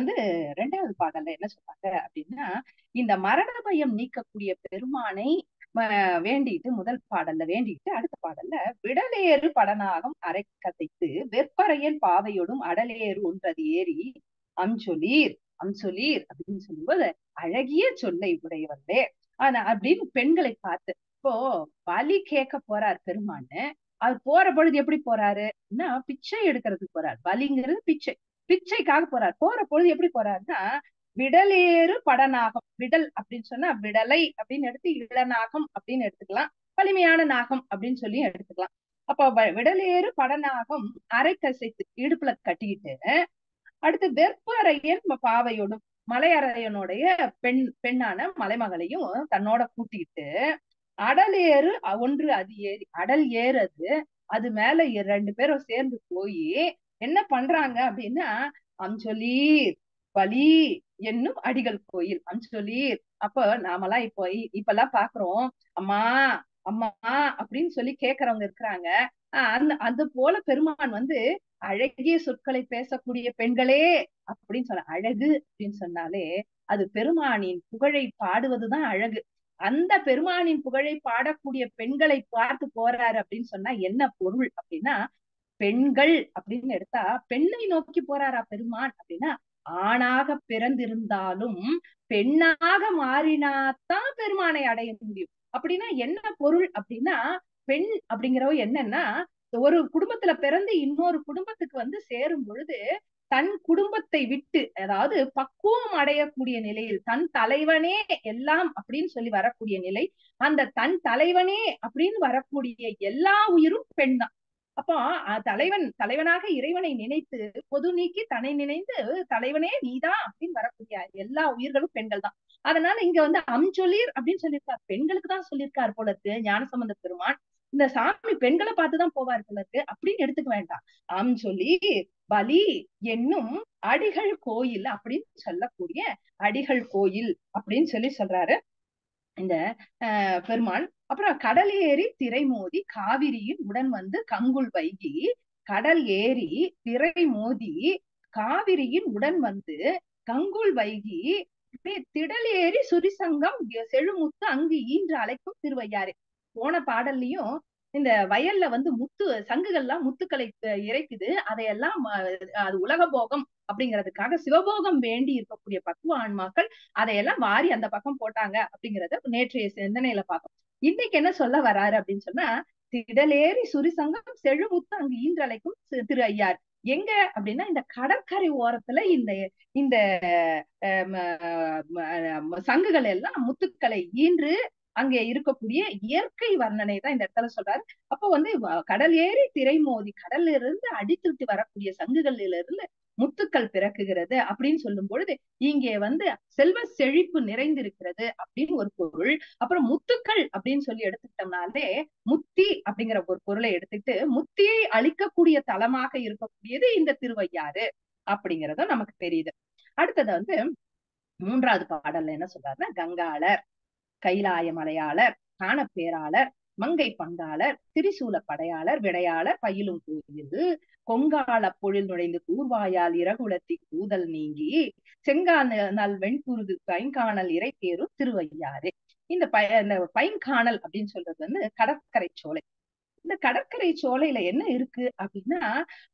2வது பாடல்ல என்ன சொல்றாங்க அப்படின்னா, இந்த மரண பயம் நீக்கக்கூடிய பெருமானை வேண்டிட்டு முதல் பாடல்ல வேண்டிட்டு அடுத்த பாடல்ல விடலேறு படனாகம் அரை கதைத்து வெப்பறையல் பாவையோடும் அடலேறு ஒன்றது ஏறி அம்சொலீர் அம்சொலீர் அப்படின்னு சொல்லும்போது அழகிய சொல்லை உடையவர்களே அப்படின்னு பெண்களை பார்த்து. இப்போ பலி கேட்க போறார் பெருமான்னு. அவர் போற பொழுது எப்படி போறாரு, பிச்சை எடுக்கிறதுக்கு போறார். பலிங்கிறது பிச்சைக்காக போறார். போற பொழுது எப்படி போறாருன்னா, விடலேறு படநாகம். விடல் அப்படின்னு சொன்னா விடலை அப்படின்னு எடுத்து இளநாகம் அப்படின்னு எடுத்துக்கலாம், வலிமையான நாகம் அப்படின்னு சொல்லி எடுத்துக்கலாம். அப்ப விடலேறு படநாகம் அரை கசைத்து இடுப்புல கட்டிக்கிட்டு, அடுத்து வெப்பறையன் பாவையோடும் மலையறையனுடைய பெண்ணான மலைமகளையும் தன்னோட கூட்டிட்டு, அடலேறு ஒன்று அது ஏறி அடல் ஏறது அது மேல 2 பேரும் சேர்ந்து போய் என்ன பண்றாங்க அப்படின்னா, அம்சொலீர் பலி என்னும் அடிகள் கோயில் அம்சொலீர். அப்ப நாமெல்லாம் இப்பெல்லாம் பாக்குறோம், அம்மா அம்மா அப்படின்னு சொல்லி கேக்குறவங்க இருக்கிறாங்க. அது போல பெருமான் அழகிய சொற்களை பேசக்கூடிய பெண்களே அப்படின்னு சொன்ன. அழகு அப்படின்னு சொன்னாலே அது பெருமானின் புகழை பாடுவதுதான் அழகு. அந்த பெருமானின் புகழை பாடக்கூடிய பெண்களை பார்த்து போறாரு அப்படின்னு சொன்னா என்ன பொருள் அப்படின்னா, பெண்கள் அப்படின்னு எடுத்தா பெண்ணை நோக்கி போறாரா பெருமான் அப்படின்னா, ஆணாக பிறந்திருந்தாலும் பெண்ணாக மாறினாத்தான் பெருமானை அடைய முடியும். அப்படின்னா என்ன பொருள் அப்படின்னா, பெண் அப்படிங்கிறவ என்னன்னா, ஒரு குடும்பத்துல பிறந்து இன்னொரு குடும்பத்துக்கு சேரும் பொழுது தன் குடும்பத்தை விட்டு, அதாவது பக்குவம் அடையக்கூடிய நிலையில் தன் தலைவனே எல்லாம் அப்படின்னு சொல்லி வரக்கூடிய நிலை, அந்த தன் தலைவனே அப்படின்னு வரக்கூடிய எல்லா உயிரும் பெண் தான். அப்போ தலைவனாக இறைவனை நினைத்து பொது நீக்கி தன்னை நினைந்து தலைவனே நீதான் அப்படின்னு வரக்கூடிய எல்லா உயிர்களும் பெண்கள் தான். அதனால இங்க அம்சொலீர் அப்படின்னு சொல்லியிருக்காரு, பெண்களுக்கு தான் சொல்லியிருக்காரு போல இருக்கு ஞானசம்பந்த பெருமான். இந்த சாமி பெண்களை பார்த்துதான் போவார் போல இருக்கு அப்படின்னு எடுத்துக்க வேண்டாம். அம்சொலீர் பலி என்னும் அடிகள் கோயில் அப்படின்னு சொல்லக்கூடிய அடிகள் கோயில் அப்படின்னு சொல்றாரு இந்த பெருமான். அப்புறம் கடல் ஏறி திரை மோதி காவிரியின் உடன் கங்குல் வைகி, கடல் ஏறி திரை மோதி காவிரியின் உடன் வந்து கங்குல் வைகி திடல் ஏறி சுரிசங்கம் செழுமுத்து அங்கு ஈன்று அழைக்கும் திருவையாறு. போன பாடல்லையும் இந்த வயல்ல வந்து சங்குகள்லாம் முத்துக்களை இறைக்குது, அதையெல்லாம் அது உலக போகம் அப்படிங்கிறதுக்காக சிவபோகம் வேண்டி இருக்கக்கூடிய பக்குவ ஆன்மாக்கள் அதையெல்லாம் வாரி அந்த பக்கம் போட்டாங்க அப்படிங்கறத நேற்றைய சிந்தனையில பார்த்தோம். இன்னைக்கு என்ன சொல்ல வராரு அப்படின்னு சொன்னா, திடலேறி சுரிசங்கம் செழுமுத்து அங்கு ஈன்றழைக்கும் திரு ஐயார். எங்க அப்படின்னா இந்த கடற்கரை ஓரத்துல இந்த இந்த சங்குகள் எல்லாம் முத்துக்களை ஈன்று அங்கே இருக்கக்கூடிய இயற்கை வர்ணனை தான் இந்த இடத்துல சொல்றாரு. அப்போ வந்து கடல் ஏறி திரை மோதி கடல்ல இருந்து அடித்துட்டு வரக்கூடிய சங்குகள்ல இருந்து முத்துக்கள் பிறக்குகிறது அப்படின்னு சொல்லும் பொழுது இங்கே வந்து செல்வ செழிப்பு நிறைந்திருக்கிறது அப்படின்னு ஒரு பொருள். அப்புறம் முத்துக்கள் அப்படின்னு சொல்லி எடுத்துக்கிட்டோம்னாலே முத்தி அப்படிங்கிற ஒரு பொருளை எடுத்துக்கிட்டு முத்தியை அளிக்கக்கூடிய தலமாக இருக்கக்கூடியது இந்த திருவையாறு அப்படிங்கறதும் நமக்கு தெரியுது. அடுத்தது வந்து 3வது பாடல்ல என்ன சொல்றாருன்னா, கங்காளர், கைலாய மலையாளர், காணப்பேராளர், மங்கை பங்காளர், திரிசூல படையாளர், விடையாளர், பயிலும் கோயில் கொங்காள பொழில் நுழைந்து கூர்வாயால் இறகுலத்தி கூதல் நீங்கி செங்கால் வெண்குருது பைங்கானல் இறை தேரும் திருவையாறு. இந்த பைங்கானல் அப்படின்னு சொல்றது வந்து கடற்கரை சோலை. இந்த கடற்கரை சோலையில என்ன இருக்கு அப்படின்னா,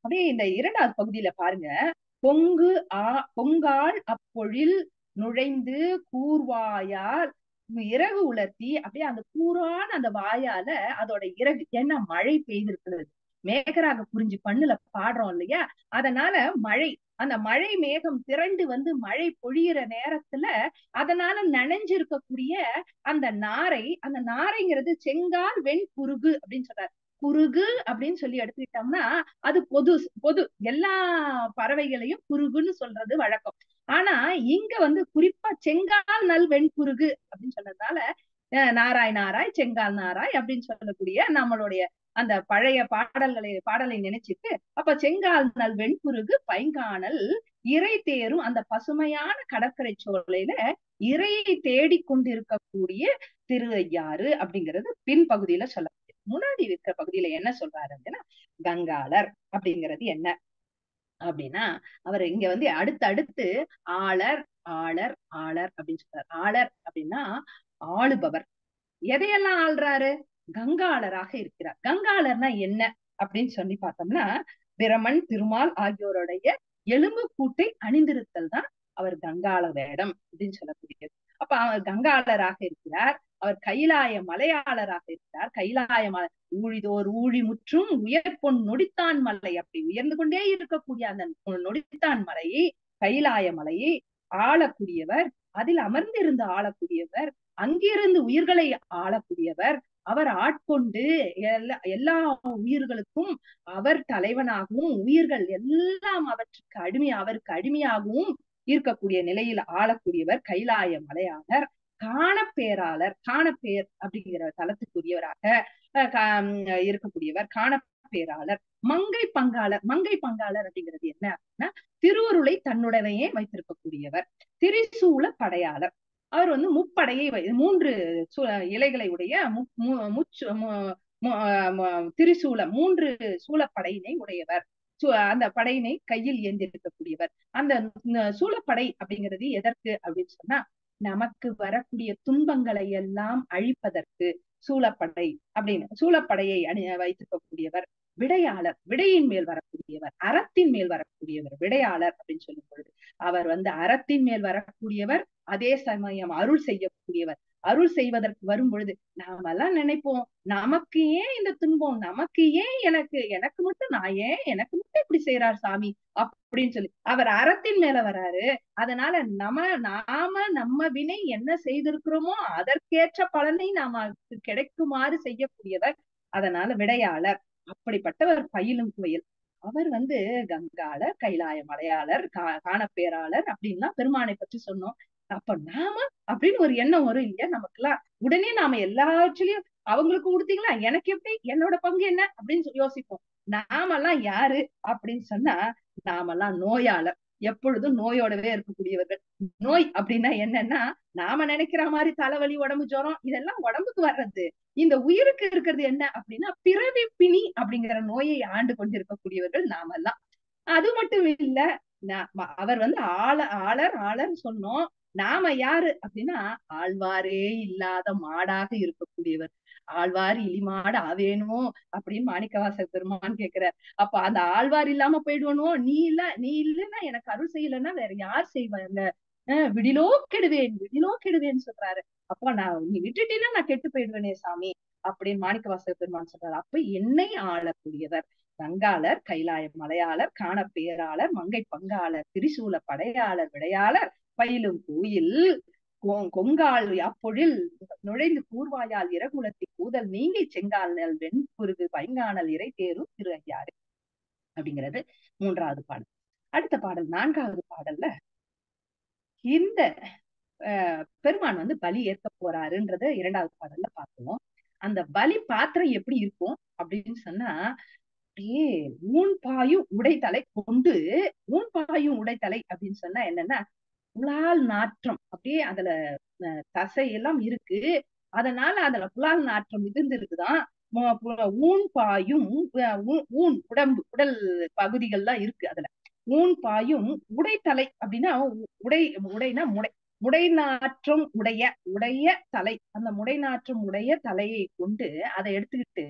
அப்படியே இந்த 2வது பகுதியில பாருங்க, பொங்கால் அப்பொழில் நுழைந்து கூர்வாயால் இறகு உலர்த்தி அப்படியே அந்த கூரான அந்த வாயால அதோட இறகு, ஏன்னா மழை பெய்திருக்கிறது, மேகராக புரிஞ்சு பண்ணுல பாடுறோம் இல்லையா, அதனால மழை, அந்த மழை மேகம் திரண்டு வந்து மழை பொழியிற நேரத்துல அதனால நனைஞ்சிருக்கக்கூடிய அந்த நாரை, அந்த நாரைங்கிறது செங்கால் வெண் குருகு அப்படின்னு சொல்றாரு. குருகு அப்படின்னு சொல்லி எடுத்துக்கிட்டோம்னா அது பொது எல்லா பறவைகளையும் குருகுன்னு சொல்றது வழக்கம். ஆனா இங்க வந்து குறிப்பா செங்கால் நல் வெண்குருகு அப்படின்னு சொன்னதுனால நாராய் நாராய் செங்கால் நாராய் அப்படின்னு சொல்லக்கூடிய நம்மளுடைய அந்த பழைய பாடலை நினைச்சிட்டு, அப்ப செங்கால் நல் வெண்குருகு பைங்கானல் இறை தேரும் அந்த பசுமையான கடற்கரை சோலையில இறையை தேடிக்கொண்டிருக்கக்கூடிய திரு ஐயாறு அப்படிங்கிறது பின்பகுதியில சொல்ல. முன்னாடி இருக்கிற பகுதியில என்ன சொல்றாரு அப்படின்னா, கங்காளர் அப்படிங்கிறது என்ன அப்படின்னா, அவர் இங்க வந்து அடுத்து ஆளர் ஆளர் ஆளர் அப்படின்னு சொல்றாரு. ஆளர் அப்படின்னா ஆளுபவர். எதையெல்லாம் ஆள்றாரு? கங்காளராக இருக்கிறார். கங்காளர்னா என்ன அப்படின்னு சொல்லி பார்த்தோம்னா, பிரமன் திருமால் ஆகியோருடைய எலும்பு கூட்டை அணிந்திருத்தல் தான் அவர் கங்காள வேடம் அப்படின்னு சொல்லக்கூடியது. அப்ப அவர் கங்காளராக இருக்கிறார். அவர் கைலாய மலையாளராக இருக்கிறார். கைலாய மலை ஊழிதோர் ஊழி முற்றும் உயர்பொன் நொடித்தான் மலை, அப்படி உயர்ந்து கொண்டே இருக்கக்கூடிய அந்த நொடித்தான் மலையை, கைலாய மலையை ஆளக்கூடியவர், அதில் அமர்ந்திருந்து ஆளக்கூடியவர், அங்கிருந்து உயிர்களை ஆளக்கூடியவர், அவர் ஆட்கொண்டு எல்லா உயிர்களுக்கும் அவர் தலைவனாகவும் உயிர்கள் எல்லாம் அவருக்கு அடிமையாகவும் இருக்கக்கூடிய நிலையில் ஆளக்கூடியவர் கைலாய மலையாளர். காணப்பேராளர், காணப்பேர் அப்படிங்கிற தலத்துக்குரியவராக இருக்கக்கூடியவர் காணப்பேராளர். மங்கை பங்காளர், மங்கை பங்காளர் அப்படிங்கிறது என்ன அப்படின்னா, திருவருளை தன்னுடனேயே வைத்திருக்கக்கூடியவர். திரிசூல படையாளர், அவர் வந்து முப்படையை 3 இலைகளை உடைய திரிசூல 3 சூலப்படையினை உடையவர். அந்த படையினை கையில் ஏந்திருக்கக்கூடியவர். அந்த சூலப்படை அப்படிங்கிறது எதற்கு அப்படின்னு சொன்னா, நமக்கு வரக்கூடிய துன்பங்களை எல்லாம் அழிப்பதற்கு சூலப்படை அப்படின்னு, சூலப்படையை வைத்திருக்கக்கூடியவர். விடையாளர், விடையின் மேல் வரக்கூடியவர், அறத்தின் மேல் வரக்கூடியவர் விடையாளர் அப்படின்னு சொல்லும் பொழுது அவர் வந்து அறத்தின் மேல் வரக்கூடியவர், அதே சமயம் அருள் செய்யக்கூடியவர். அருள் செய்வதற்கு வரும் பொழுது நாமெல்லாம் நினைப்போம், நமக்கு ஏன் இந்த துன்பம், நமக்கு ஏன் எனக்கு மட்டும் எனக்கு மட்டும் இப்படி செய்யறார் சாமி அப்படின்னு சொல்லி அவர் அறத்தின் மேல வராரு. அதனால நம்ம வினை என்ன செய்திருக்கிறோமோ அதற்கேற்ற பலனை நாம கிடைக்குமாறு செய்யக்கூடியவர். அதனால விடையாளர். அப்படிப்பட்டவர் பயிலும் கோயில். அவர் வந்து கங்காளர், கைலாய மலையாளர், காணப்பேராளர் அப்படின்லாம் பெருமானை பற்றி சொன்னோம். அப்ப நாம அப்படின்னு ஒரு எண்ணம் வரும் இல்லையா நமக்குலாம். உடனே நாம எல்லாச்சுலயும் அவங்களுக்கு கொடுத்தீங்களா, எனக்கு எப்படி, என்னோட பங்கு என்ன அப்படின்னு யோசிப்போம். நாமெல்லாம் யாரு அப்படின்னு சொன்னா, நாமெல்லாம் நோயாளர், எப்பொழுதும் நோயோடவே இருக்கக்கூடியவர்கள். நோய் அப்படின்னா என்னன்னா, நாம நினைக்கிற மாதிரி தலைவலி, உடம்பு ஜுரம் இதெல்லாம் உடம்புக்கு வர்றது. இந்த உயிருக்கு இருக்கிறது என்ன அப்படின்னா, பிறவி பிணி அப்படிங்கிற நோயை ஆண்டு கொண்டிருக்கக்கூடியவர்கள் நாமெல்லாம். அது மட்டும் இல்ல, அவர் வந்து ஆளர் ஆளர் சொன்னோம். நாம யாரு அப்படின்னா ஆழ்வாரே இல்லாத மாடாக இருக்கக்கூடியவர். ஆழ்வார் இலிமாடு ஆவேணுமோ அப்படின்னு மாணிக்கவாசக பெருமான் கேக்குறார். அப்ப அந்த ஆழ்வார் இல்லாம போயிடுவனோ, நீ இல்லைன்னா எனக்கு அருள் செய்யலைன்னா வேற யார் செய்வாங்க? விடிலோ கெடுவேன் விடிலோ கெடுவேன்னு சொல்றாரு. அப்ப நீ விட்டுட்டீன்னா நான் கெட்டு போயிடுவேனே சாமி அப்படின்னு மாணிக்கவாசக பெருமான் சொல்றாரு. அப்ப என்னை ஆளக்கூடியவர் கங்காளர், கைலாய மலையாளர், காண பேராளர், மங்கை பங்காளர், திரிசூல படையாளர், விடையாளர், பயிலும் கோயில் கொங்கால் அப்பொழில் நுழைந்து கூர்வாயால் இறகுலத்தி கூதல் நீங்கி செங்கால் நெல் வெண்குருகு பைங்கானல் இறை தேரும் திரு ஐயாறு அப்படிங்கிறது 3வது பாடல். அடுத்த பாடல் 4வது பாடல்ல இந்த பெருமான் வந்து பலி ஏற்க போறாருன்றத 2வது பாடல்ல பார்ப்போம். அந்த பலி பாத்திரம் எப்படி இருக்கும் அப்படின்னு சொன்னா, அப்படியே ஊன்பாயும் உடைத்தலை கொண்டு, ஊன்பாயும் உடைத்தலை அப்படின்னு சொன்னா என்னன்னா புலால் நாற்றம், அப்படியே அதுல தசை எல்லாம் இருக்கு, அதனால அதுல புலால் நாற்றம் மிகுந்து இருக்குதான். ஊன் பாயும் ஊன் உடல் பகுதிகள்லாம் இருக்கு அதுல. ஊன் பாயும் உடைத்தலை அப்படின்னா உடைனா முடை நாற்றம் உடைய தலை, அந்த முடை நாற்றம் உடைய தலையை கொண்டு அதை எடுத்துக்கிட்டு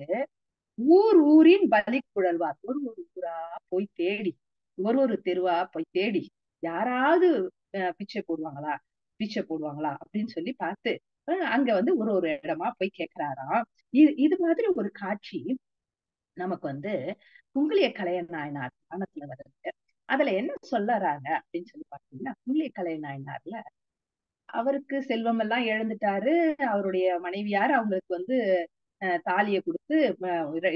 ஊரின் பலி குழல்வார். ஒரு ஊரா போய் தேடி, ஒரு தெருவா போய் தேடி யாராவது பிச்சை போடுவாங்களா அப்படின்னு சொல்லி பார்த்து அங்க வந்து ஒரு இடமா போய் கேட்கிறாராம். இது மாதிரி ஒரு காட்சி நமக்கு வந்து குங்குளிய கலைய நாயனார் புராணத்துல வருது. அதுல என்ன சொல்லறாங்க அப்படின்னு சொல்லி பாத்தீங்கன்னா, குங்குளிய கலைய நாயனார்ல அவருக்கு செல்வம் எல்லாம் இழந்துட்டாரு. அவருடைய மனைவியார் அவங்களுக்கு வந்து தாலியை கொடுத்து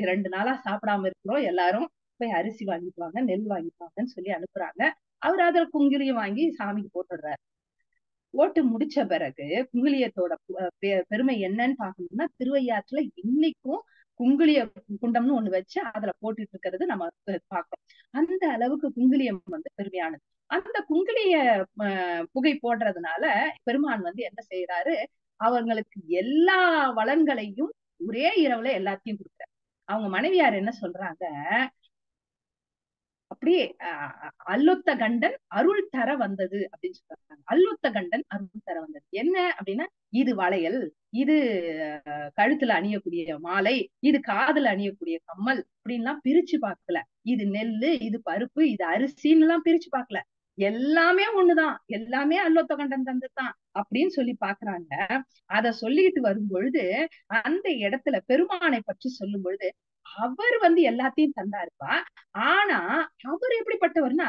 2 நாளா சாப்பிடாம இருக்கிறோம், எல்லாரும் போய் அரிசி வாங்கிட்டு வாங்க, நெல் வாங்கிட்டு வாங்கன்னு சொல்லி அனுப்புறாங்க. அவர் அதில் குங்குளியம் வாங்கி சாமிக்கு போட்டுடுறாரு. போட்டு முடிச்ச பிறகு குங்குளியத்தோட பெருமை என்னன்னு பாக்கணும்னா, திருவையாற்றுல இன்னைக்கும் குங்குளிய குண்டம்னு ஒண்ணு வச்சு அதுல போட்டுட்டு இருக்கிறது நம்ம பாக்கிறோம். அந்த அளவுக்கு குங்குளியம் வந்து பெருமையானது. அந்த குங்குளிய புகை போடுறதுனால பெருமான் வந்து என்ன செய்யறாரு, அவங்களுக்கு எல்லா வளன்களையும் ஒரே இரவுல எல்லாத்தையும் கொடுக்குறாரு. அவங்க மனைவியார் என்ன சொல்றாங்க, அப்படியே அல்லொத்த கண்டன் அருள் தர வந்தது அப்படின்னு சொல்றாங்க. அல்லொத்த கண்டன் அருள் தர வந்தது என்ன அப்படின்னா, இது வளையல், இது கழுத்துல அணியக்கூடிய மாலை, இது காதுல அணியக்கூடிய கம்மல் அப்படின்லாம் பிரிச்சு பார்க்கல. இது நெல்லு, இது பருப்பு, இது அரிசின்னு எல்லாம் பிரிச்சு பார்க்கல. எல்லாமே ஒண்ணுதான், எல்லாமே அல்லொத்த கண்டன் தந்துதான் அப்படின்னு சொல்லி பாக்குறாங்க. அத சொல்லிட்டு வரும் பொழுது அந்த இடத்துல பெருமானை பற்றி சொல்லும் பொழுது அவர் வந்து எல்லாத்தையும் தந்தாருப்பா. ஆனா அவர் எப்படிப்பட்டவர்னா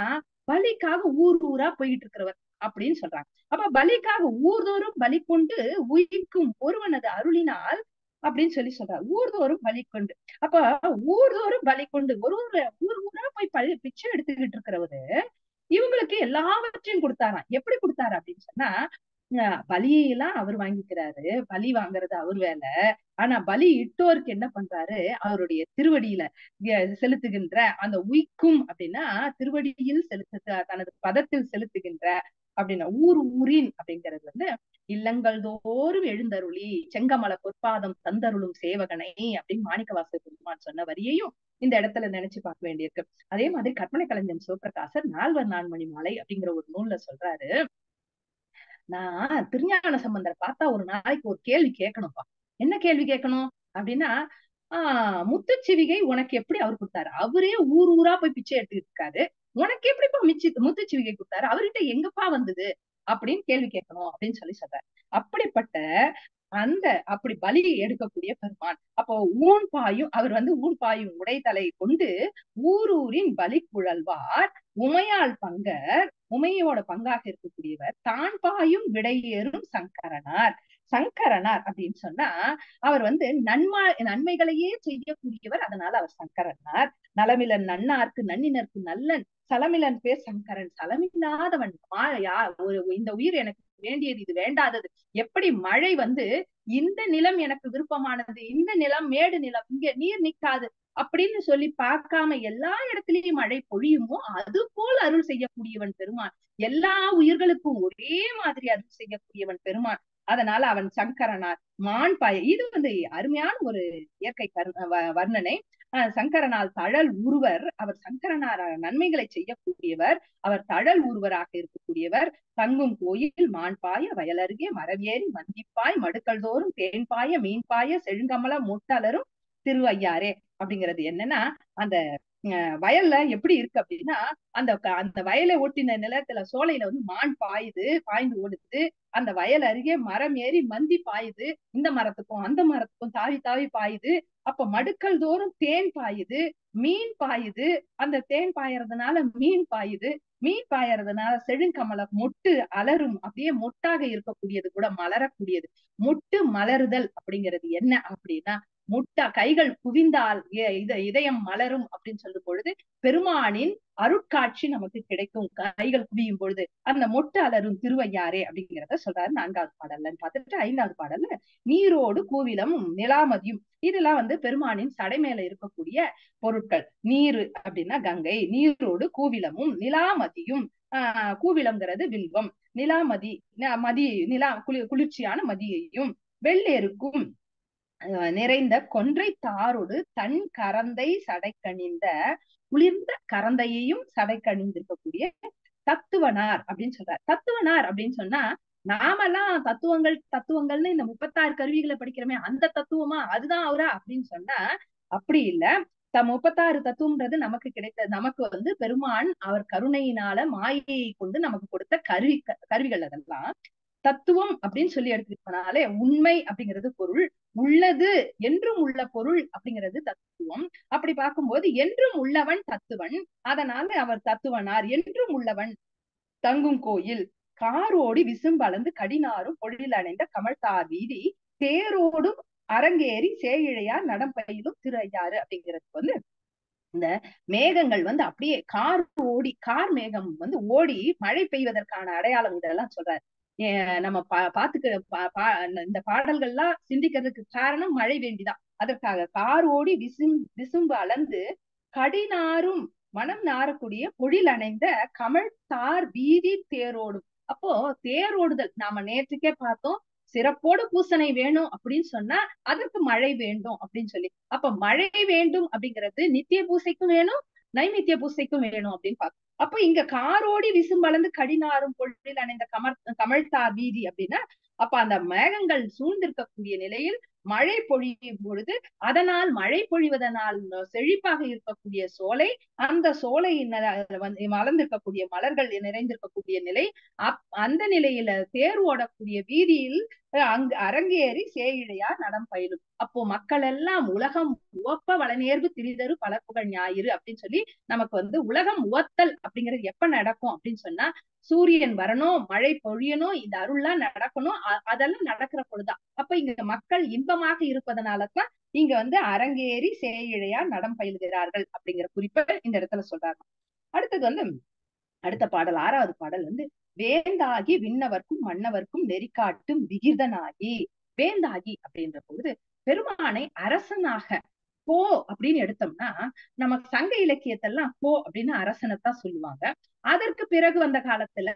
பலிக்காக ஊரா போயிட்டு இருக்கிறவர் அப்படின்னு சொல்றாங்க. அப்ப பலிக்காக ஊர்தோறும் பலி கொண்டு உயிர்க்கும் ஒருவனது அருளினால் அப்படின்னு சொல்லி சொல்றாரு. ஊர்தோறும் பலி கொண்டு, அப்ப ஊர்தோறும் பலி கொண்டு ஊர் ஊரா போய் பிச்சை எடுத்துக்கிட்டு இருக்கிறவரு இவங்களுக்கு எல்லாவற்றையும் கொடுத்தாராம். எப்படி கொடுத்தாரு அப்படின்னு சொன்னா, பலியெல்லாம் அவர் வாங்கிக்கிறாரு, பலி வாங்குறது அவர் வேலை. ஆனா பலி இட்டோருக்கு என்ன பண்றாரு, அவருடைய திருவடியில செலுத்துகின்ற அந்த உய்க்கும் அப்படின்னா திருவடியில் தனது பதத்தில் செலுத்துகின்ற அப்படின்னா ஊரின் அப்படிங்கிறது வந்து இல்லங்கள் தோறும் எழுந்தருளி செங்கமல பொற்பாதம் தந்தருளும் சேவகனை அப்படின்னு மாணிக்கவாசக பெருமான் சொன்ன வரியையும் இந்த இடத்துல நினைச்சு பார்க்க வேண்டியிருக்கு. அதே மாதிரி கற்பனை கலைஞன் சிவபிரகாசர் 4வர் 4 மணி மாலை அப்படிங்கிற ஒரு நூல்ல சொல்றாரு, நான் திருஞான சம்பந்தரை பார்த்தா ஒரு நாளைக்கு ஒரு கேள்வி கேட்கணும்ப்பா. என்ன கேள்வி கேட்கணும் அப்படின்னா, முத்துச்சிவிகை உனக்கு எப்படி அவர் கொடுத்தாரு? அவரே ஊரா போய் பிச்சை எடுத்துக்கிட்டு இருக்காரு, உனக்கு எப்படிப்பா முத்துச்சிவிகை கொடுத்தாரு? அவர்கிட்ட எங்கப்பா வந்தது அப்படின்னு கேள்வி கேட்கணும் அப்படின்னு சொல்லி சொல்றாரு. அப்படிப்பட்ட அப்படி பலி எடுக்கக்கூடிய பெருமான். அப்போ அவர் வந்து ஊன்பாயும் உடைத்தலை கொண்டு ஊரூரின் பலி குழல்வார் உமையாள் பங்கர், உமையோட பங்காக இருக்கக்கூடியவர் தான் பாயும் விடையேறும் சங்கரனார். சங்கரனார் அப்படின்னு சொன்னா அவர் வந்து நன்மைகளையே செய்யக்கூடியவர், அதனால அவர் சங்கரனார். நலமிலன் நன்னார்க்கு நன்னினர்க்கு நல்லன் சலமிலன் பேர் சங்கரன். சலமில்லாதவன், இந்த உயிர் எனக்கு வேண்டியது, இது வேண்டாதது. எப்படி மழை வந்து இந்த நிலம் எனக்கு விருப்பமானது, இந்த நிலம் மேடு நிலம், இங்க நீர் நிக்காது அப்படின்னு சொல்லி பார்க்காம எல்லா இடத்துலயும் மழை பொழியுமோ அது போல் அருள் செய்யக்கூடியவன் பெருமான். எல்லா உயிர்களுக்கும் ஒரே மாதிரி அருள் செய்யக்கூடியவன் பெருமான். அதனால அவன் சங்கரனார். மான் பாய, இது வந்து அருமையான ஒரு இயற்கை வர்ணனை. சங்கரனால் தழல் உருவர். அவர் சங்கரனார் நன்மைகளை செய்யக்கூடியவர். அவர் தழல் உருவராக இருக்கக்கூடியவர். தங்கும் கோயில் மான்பாய வயலருகே மரவேறி மந்திப்பாய் மடுக்கள் தோறும் தேன்பாய மீன்பாய செழுங்கமல முட்டலரும் திருவையாரே. அப்படிங்கிறது என்னன்னா, அந்த வயல்ல எப்படி இருக்கு அப்படின்னா, அந்த அந்த வயலை ஒட்டின நிலத்துல சோலையில வந்து மான் பாய்ந்து ஓடுது. அந்த வயல் அருகே மரம் ஏறி மந்தி பாயுது. இந்த மரத்துக்கும் அந்த மரத்துக்கும் தாவி தாவி பாயுது. அப்ப மடுக்கள் தோறும் தேன் பாயுது, மீன் பாயுது. அந்த தேன் பாயறதுனால மீன் பாயுது. மீன் பாயறதுனால செழுங்கமல மொட்டு அலரும். அப்படியே மொட்டாக இருக்கக்கூடியது கூட மலரக்கூடியது. மொட்டு மலருதல் அப்படிங்கிறது என்ன அப்படின்னா, முட்டா கைகள் குவிந்தால் இதயம் மலரும் அப்படின்னு சொல்லும் பொழுது பெருமானின் அருட்காட்சி நமக்கு கிடைக்கும். கைகள் குவியும் பொழுது அந்த மொட்டு அலரும் திருவையாரே அப்படிங்கிறத சொல்றாரு 4வது பாடல்ல. பார்த்துட்டு 5வது பாடல்ல நீரோடு கூவிலமும் நிலாமதியும். இதெல்லாம் வந்து பெருமானின் சடை மேல இருக்கக்கூடிய பொருட்கள். நீரு அப்படின்னா கங்கை, நீரோடு கூவிலமும் நிலாமதியும். கூவிலம்ங்கிறது வில்வம், நிலாமதி நிலா குளிர்ச்சியான மதியையும், வெள்ளேருக்கும் நிறைந்த கொன்றை தாரோடு தன் கரந்தை சடைக்கணிந்த குளிர்ந்த கரந்தையையும் சடைக்கணிந்திருக்கக்கூடிய தத்துவனார் அப்படின்னு சொல்றார். தத்துவனார் அப்படின்னு சொன்னா, நாமெல்லாம் தத்துவங்கள்னு இந்த 36 கருவிகளை படிக்கிறோமே அந்த தத்துவமா, அதுதான் அவரா அப்படின்னு சொன்னா அப்படி இல்ல. 36 தத்துவம்ன்றது நமக்கு கிடைத்த, நமக்கு வந்து பெருமான் அவர் கருணையினால மாயையை கொண்டு நமக்கு கொடுத்த கருவிகள். அதெல்லாம் தத்துவம் அப்படின்னு சொல்லி எடுத்துக்கிட்டனாலே உண்மை அப்படிங்கிறது பொருள், உள்ளது என்றும் உள்ள பொருள் அப்படிங்கிறது தத்துவம். அப்படி பார்க்கும்போது என்றும் உள்ளவன் தத்துவன், அதனால அவர் தத்துவனார். என்றும் உள்ளவன் தங்கும் கோயில் காரோடி விசும்பளந்து கடினாரும் பொழில் அணைந்த கமழ்தார் வீதி தேரோடும் அரங்கேறி சேயிழையார் நடம்பயிலும் திரையாறு. அப்படிங்கிறதுக்கு வந்து இந்த மேகங்கள் வந்து அப்படியே கார் மேகம் வந்து ஓடி மழை பெய்வதற்கான அடையாளம் இதெல்லாம் சொல்றாரு. நம்ம இந்த பாடல்கள்லாம் சிந்திக்கிறதுக்கு காரணம் மழை வேண்டிதான். அதற்காக கார் ஓடி விசும்பு அளந்து கடினாரும் மனம் நாரக்கூடிய பொழில் அணைந்த கமழ் தார் வீதி தேரோடும். அப்போ தேரோடுதல் நாம நேற்றுக்கே பார்த்தோம். சிறப்போடு பூசனை வேணும் அப்படின்னு சொன்னா அதற்கு மழை வேண்டும் அப்படின்னு சொல்லி, அப்ப மழை வேண்டும் அப்படிங்கிறது நித்திய பூசைக்கும் வேணும், நைமித்திய பூசைக்கும் வேணும் அப்படின்னு பார்த்தோம். அப்ப இங்க காரோடி விசும்பளந்து கடினாரும் பொழில் அணைந்த கமழ்தார் வீதி அப்படின்னா, அப்ப அந்த மேகங்கள் சூழ்ந்திருக்கக்கூடிய நிலையில் மழை பொழியும் பொழுது, அதனால் மழை பொழிவதனால் செழிப்பாக இருக்கக்கூடிய சோலை, அந்த சோலை மலர்ந்திருக்கக்கூடிய மலர்கள் நிறைந்திருக்கக்கூடிய நிலை, அந்த நிலையில தேர் ஓடக்கூடிய வீதியில் அங்கு அரங்கேறி சேயிழையார் நடம் பயிலும். அப்போ மக்கள் எல்லாம் உலகம் உவப்ப வளநேர்வு திரிதரு பல புகழ் ஞாயிறு அப்படின்னு சொல்லி நமக்கு வந்து உலகம் உவத்தல் அப்படிங்கிறது எப்ப நடக்கும் அப்படின்னு சொன்னா, சூரியன் வரணும், மழை பொழியணும், இந்த அருள்லாம் நடக்கணும். அதெல்லாம் நடக்கிற பொழுதுதான். அப்ப இங்க மக்கள் இன்பமாக இருப்பதனாலதான் இங்க வந்து அரங்கேறி சேயிழையார் நடம் பயில்கிறார்கள் அப்படிங்கிற குறிப்பை இந்த இடத்துல சொல்றாங்க. அடுத்தது வந்து அடுத்த பாடல் 6வது பாடல் வந்து வேந்தாகி விண்ணவர்க்கும் மன்னவர்க்கும் நெறிக்காட்டும் விகிர்தனாகி. வேந்தாகி அப்படின்ற பொழுது பெருமானை அரசனாக போ அப்படின்னு எடுத்தோம்னா, நமக்கு சங்க இலக்கியத்தெல்லாம் போ அப்படின்னு அரசனைத்தான் சொல்லுவாங்க. அதற்கு பிறகு வந்த காலத்துல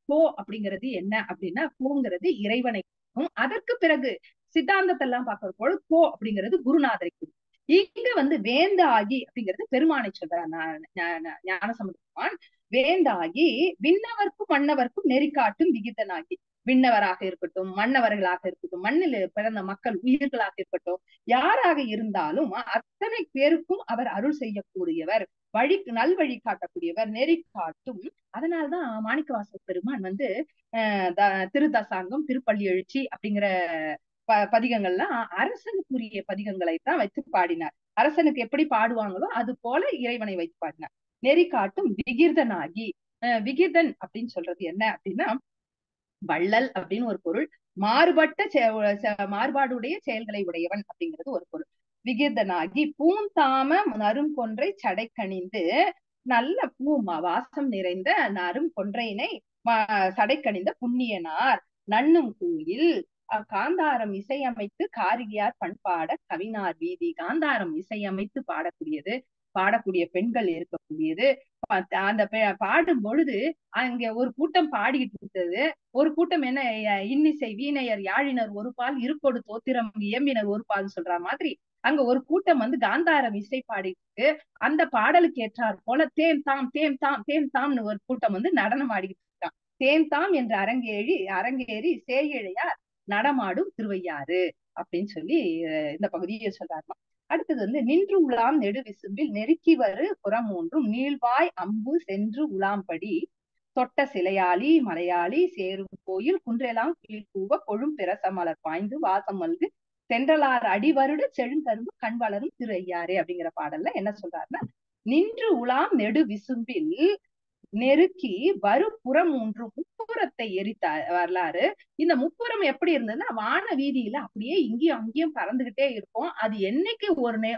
போ அப்படிங்கிறது என்ன அப்படின்னா, போங்கிறது இறைவனைக்கும், அதற்கு பிறகு சித்தாந்தத்தெல்லாம் பார்க்கறப்போது போ அப்படிங்கிறது குருநாதரைக்கும். இங்க வந்து வேந்தாகி அப்படிங்கிறது பெருமானை சொல்றார் ஞானசம்பந்தன். வேந்தாகி விண்ணவர்க்கும் மன்னவர்க்கும் நெறிக்காட்டும் விகிதனாகி. விண்ணவராக இருக்கட்டும், மன்னவர்களாக இருக்கட்டும், மண்ணில் பிறந்த மக்கள் உயிர்களாக இருக்கட்டும், யாராக இருந்தாலும் அத்தனை பேருக்கும் அவர் அருள் செய்யக்கூடியவர், நல்வழி காட்டக்கூடியவர், நெறி காட்டும். அதனால்தான் மாணிக்கவாசக பெருமான் வந்து திருதசாங்கம், திருப்பள்ளி எழுச்சி அப்படிங்கிற பதிகங்கள்லாம் அரசனுக்குரிய பதிகங்களைத்தான் வைத்து பாடினார். அரசனுக்கு எப்படி பாடுவாங்களோ அது போல இறைவனை வைத்து பாடினார். நெறி காட்டும் விகிர்தனாகி. விகிர்தன் அப்படின்னு சொல்றது என்ன அப்படின்னா, வள்ளல் அப்படின்னு ஒரு பொருள், மாறுபாடுடைய செயல்களை உடையவன் அப்படிங்கிறது ஒரு பொருள். விகிர்தனாகி பூந்தாம நரும் கொன்றை சடை கணிந்து, நல்ல வாசம் நிறைந்த நரும் கொன்றையினை சடை கணிந்த புண்ணியனார் நன்னும் கோயில் காந்தாரம் இசையமைத்து காரிகையார் பண்பாட கவினார் வீதி. காந்தாரம் இசையமைத்து பாடக்கூடியது, பாடக்கூடிய பெண்கள் இருக்கக்கூடியது. அந்த பாடும் பொழுது அங்க ஒரு கூட்டம் பாடிக்கிட்டு இருந்தது. ஒரு கூட்டம் என்ன, இன்னிசை வீணையர் யாழினர் ஒரு பால் இருக்கொடு தோத்திரம் இயம்பினர் ஒரு பால் சொல்ற மாதிரி அங்க ஒரு கூட்டம் வந்து காந்தாரம் இசை பாடிட்டு அந்த பாடலுக்கு ஏற்றார் போல தேம் தாம் தேம் தாம் தேம் தாம்னு ஒரு கூட்டம் வந்து நடனம் ஆடிக்கிட்டு இருக்கான். தேம் தாம் என்று அரங்கேறி சேயிழையார் நடமாடும் திருவையாறு அப்படின்னு சொல்லி இந்த பகுதியை சொல்றாருமா. அடுத்தது வந்து நின்று உலாம் நெடு விசும்பில் நெருக்கி வரு புறம் ஒன்றும் நீள்வாய் அம்பு சென்று உலாம்படி தொட்ட சிலையாளி மலையாளி சேரும் கோயில் குன்றெல்லாம் கீழ்கூவ கொழும் பிரசமலர் பாய்ந்து வாசம் மல்கு சென்றலார் அடிவருட செழுங்கரும்பு கண் வளரும் திரு ஐயாரே அப்படிங்கிற பாடல்ல என்ன சொல்றாருன்னா, நின்று உலாம் நெடு விசும்பில் நெருக்கி வரு புறம் ஒன்று முப்புறத்தை எரித்த வரலாறு. இந்த முப்புறம் எப்படி இருந்ததுன்னா வான வீதியில அப்படியே இங்கேயும் அங்கேயும் பறந்துகிட்டே இருக்கும். அது என்னைக்கு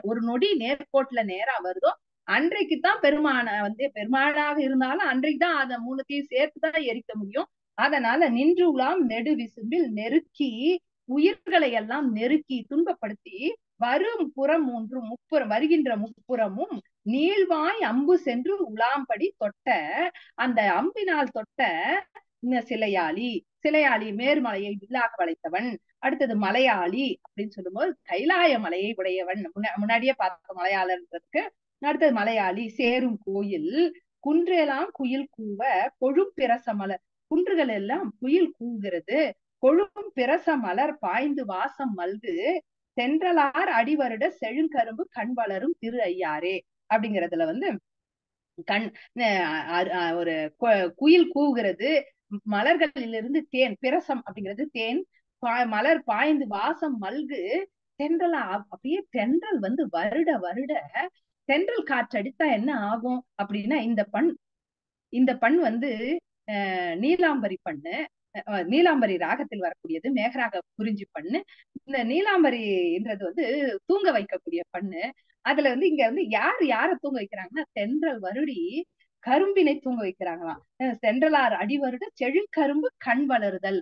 ஒரு நொடி நேர்கோட்டுல நேரா வருதோ அன்றைக்குதான் பெருமானாக இருந்தாலும் அன்றைக்குதான் அதை மூணுத்தையும் சேர்த்துதான் எரிக்க முடியும். அதனால நின்று உலாம் நெடு விசும்பில் நெருக்கி உயிர்களை எல்லாம் நெருக்கி துன்பப்படுத்தி வரும் புறம் ஒன்று வருகின்ற முப்புறமும் நீள்வாய் அம்பு சென்று உலாம்படி தொட்ட அந்த அம்பினால் தொட்ட சிலையாளி மேருமலையை வில்லாக வளைத்தவன். அடுத்தது மலையாளி அப்படின்னு சொல்லும்போது கைலாய மலையை உடையவன், முன்னாடியே பார்த்த மலையாளன்றதுக்கு. அடுத்தது மலையாளி சேரும் கோயில் குன்றெல்லாம் குயில் கூவ கொழும் பிரச மலர், குன்றுகள் எல்லாம் குயில் கூவுகிறது, கொழும் பிரச மலர் பாய்ந்து வாசம் மல்கு சென்றலார் அடிவருட செழுங்கரும்பு கண் வளரும் திரு ஐயாரே அப்படிங்கறதுல வந்து கண் ஒரு குயில் கூவுகிறது, மலர்களிலிருந்து தேன் பிரசம் அப்படிங்கிறது தேன், மலர் பாய்ந்து வாசம் மல்கு தென்றலா அப்படியே தென்றல் வந்து வருட தென்றல் காற்றடித்தா என்ன ஆகும் அப்படின்னா இந்த பண் வந்து நீலாம்பரி பண்ணு, நீலாம்பரி ராகத்தில் வரக்கூடியது, மேகராக குறிஞ்சி பண்ணு. இந்த நீலாம்பரின்றது வந்து தூங்க வைக்கக்கூடிய பண்ணு. அதுல வந்து இங்க வந்து யார தூங்க வைக்கிறாங்கன்னா தென்றல் வருடி கரும்பினை தூங்க வைக்கிறாங்களாம். சென்றலார் அடிவருட செழுங்கரும்பு கண் வளருதல்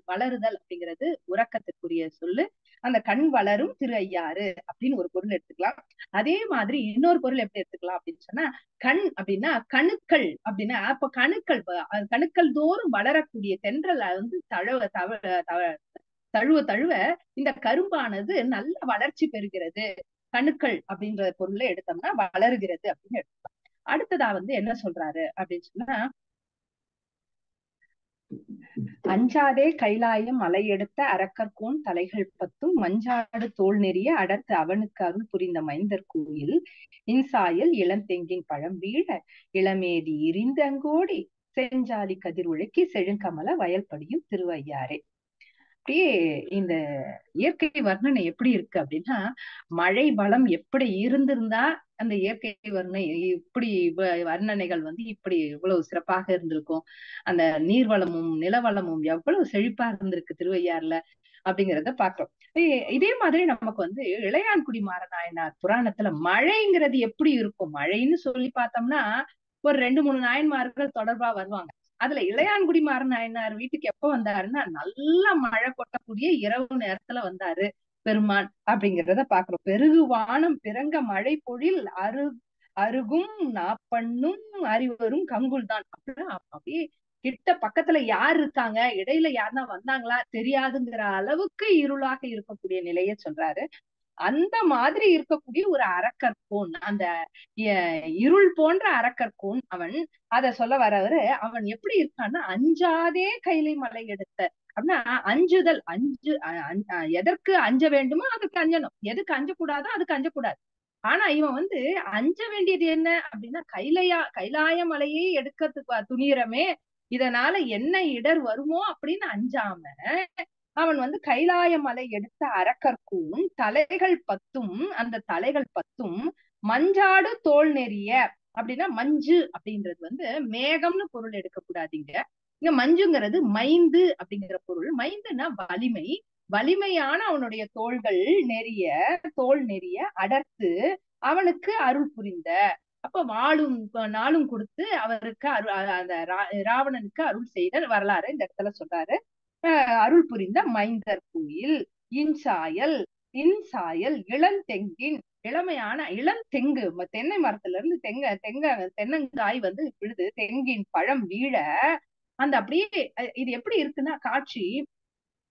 அப்படிங்கிறது உறக்கத்துக்குரிய சொல்லு. அந்த கண் வளரும் திரு ஐயாறு அப்படின்னு ஒரு பொருள் எடுத்துக்கலாம். அதே மாதிரி இன்னொரு பொருள் எப்படி எடுத்துக்கலாம் அப்படின்னு சொன்னா, கண் அப்படின்னா கணுக்கள் அப்படின்னா, அப்ப கணுக்கள் தோறும் வளரக்கூடிய தென்றல் வந்து தழுவ இந்த கரும்பானது நல்ல வளர்ச்சி பெறுகிறது. கணுக்கள் அப்படின்ற பொருளை எடுத்தோம்னா வளருகிறது அப்படின்னு எடுத்துக்கலாம். அடுத்ததா வந்து என்ன சொல்றாரு அப்படின்னு சொன்னா, அஞ்சாதே கைலாயம் மலை எடுத்த அரக்கர்கோன் தலைகள் பத்தும் மஞ்சாடு தோல் நெறிய அடர்த்து அவனுக்கு அருள் புரிந்த மைந்தர் கோயில் இன்சாயல் இளந்தெங்கின் பழம் வீழ இளமேதி இரிந்தங்கோடி செஞ்சாலி கதிர் உழைக்கி செழுங்கமல வயல்படியும் திருவையாரே. அப்படியே இந்த இயற்கை வர்ணனை எப்படி இருக்கு அப்படின்னா, மழை வளம் எப்படி இருந்திருந்தா அந்த இயற்கை வர்ணனைகள் வந்து இப்படி இவ்வளவு சிறப்பாக இருந்திருக்கும், அந்த நீர்வளமும் நிலவளமும் எவ்வளவு செழிப்பா இருந்திருக்கு திருவையாறுல அப்படிங்கிறத பாக்குறோம். இதே மாதிரி நமக்கு வந்து இளையான்குடி மாறநாயனார் புராணத்துல மழைங்கிறது எப்படி இருக்கும், மழைன்னு சொல்லி பார்த்தோம்னா ஒரு 2-3 நாயன்மார்கள் தொடர்பா வருவாங்க. அதுல இளையான்குடி மாறநாயனார் வீட்டுக்கு எப்ப வந்தாருன்னா நல்ல மழை கொட்டக்கூடிய இரவு நேரத்துல வந்தாரு பெருமான் அப்படிங்கிறத பாக்குறோம். பெருகு வானம் பிறங்க மழை பொழில் அருகும் நாப்பண்ணும் அறிவரும் கங்குல் தான். அப்படியே கிட்ட பக்கத்துல யார் இருக்காங்க, இடையில யாருன்னா வந்தாங்களா தெரியாதுங்கிற அளவுக்கு இருளாக இருக்கக்கூடிய நிலையை சொல்றாரு. அந்த மாதிரி இருக்கக்கூடிய ஒரு அரக்கர்கோன், அந்த இருள் போன்ற அரக்கர்கோன் அவன். அத சொல்ல வரவரு அவன் எப்படி இருக்கான்னா, அஞ்சாதே கைலை மலை எடுத்த அப்படின்னா அஞ்சுதல், எதற்கு அஞ்ச வேண்டுமோ அதுக்கு அஞ்சணும், எதுக்கு அஞ்சக்கூடாதோ அதுக்கு அஞ்சக்கூடாது. ஆனா இவன் வந்து அஞ்ச வேண்டியது என்ன அப்படின்னா, கைலாய மலையை எடுக்கிறதுக்கு துணியறமே, இதனால என்ன இடர் வருமோ அப்படின்னு அஞ்சாம அவன் வந்து கைலாய மலை எடுத்த அரக்கர்க்கும் தலைகள் 10, அந்த தலைகள் 10 மஞ்சாடு தோல் நெறிய அப்படின்னா, மஞ்சு அப்படின்றது வந்து மேகம்னு பொருள் எடுக்கக்கூடாதீங்க. இங்க மஞ்சுங்கிறது மைந்து அப்படிங்கிற பொருள். மைந்துன்னா வலிமையான அவனுடைய தோல் நெறிய அடர்த்து அவனுக்கு அருள் புரிந்த, அப்ப நாளும் கொடுத்து அவருக்கு அந்த ராவணனுக்கு அருள் செய்த வரலாறு இந்த இடத்துல சொல்றாரு. அருள் புரிந்த மைந்தர் கோயில் இன்சாயல் இளந்தெங்கின் இளமையான இளம் தெங்கு தென்னை மரத்துல இருந்து தென்னங்காய் வந்து விழுது, தெங்கின் பழம் வீழ அந்த அப்படியே இது எப்படி இருக்குன்னா காட்சி,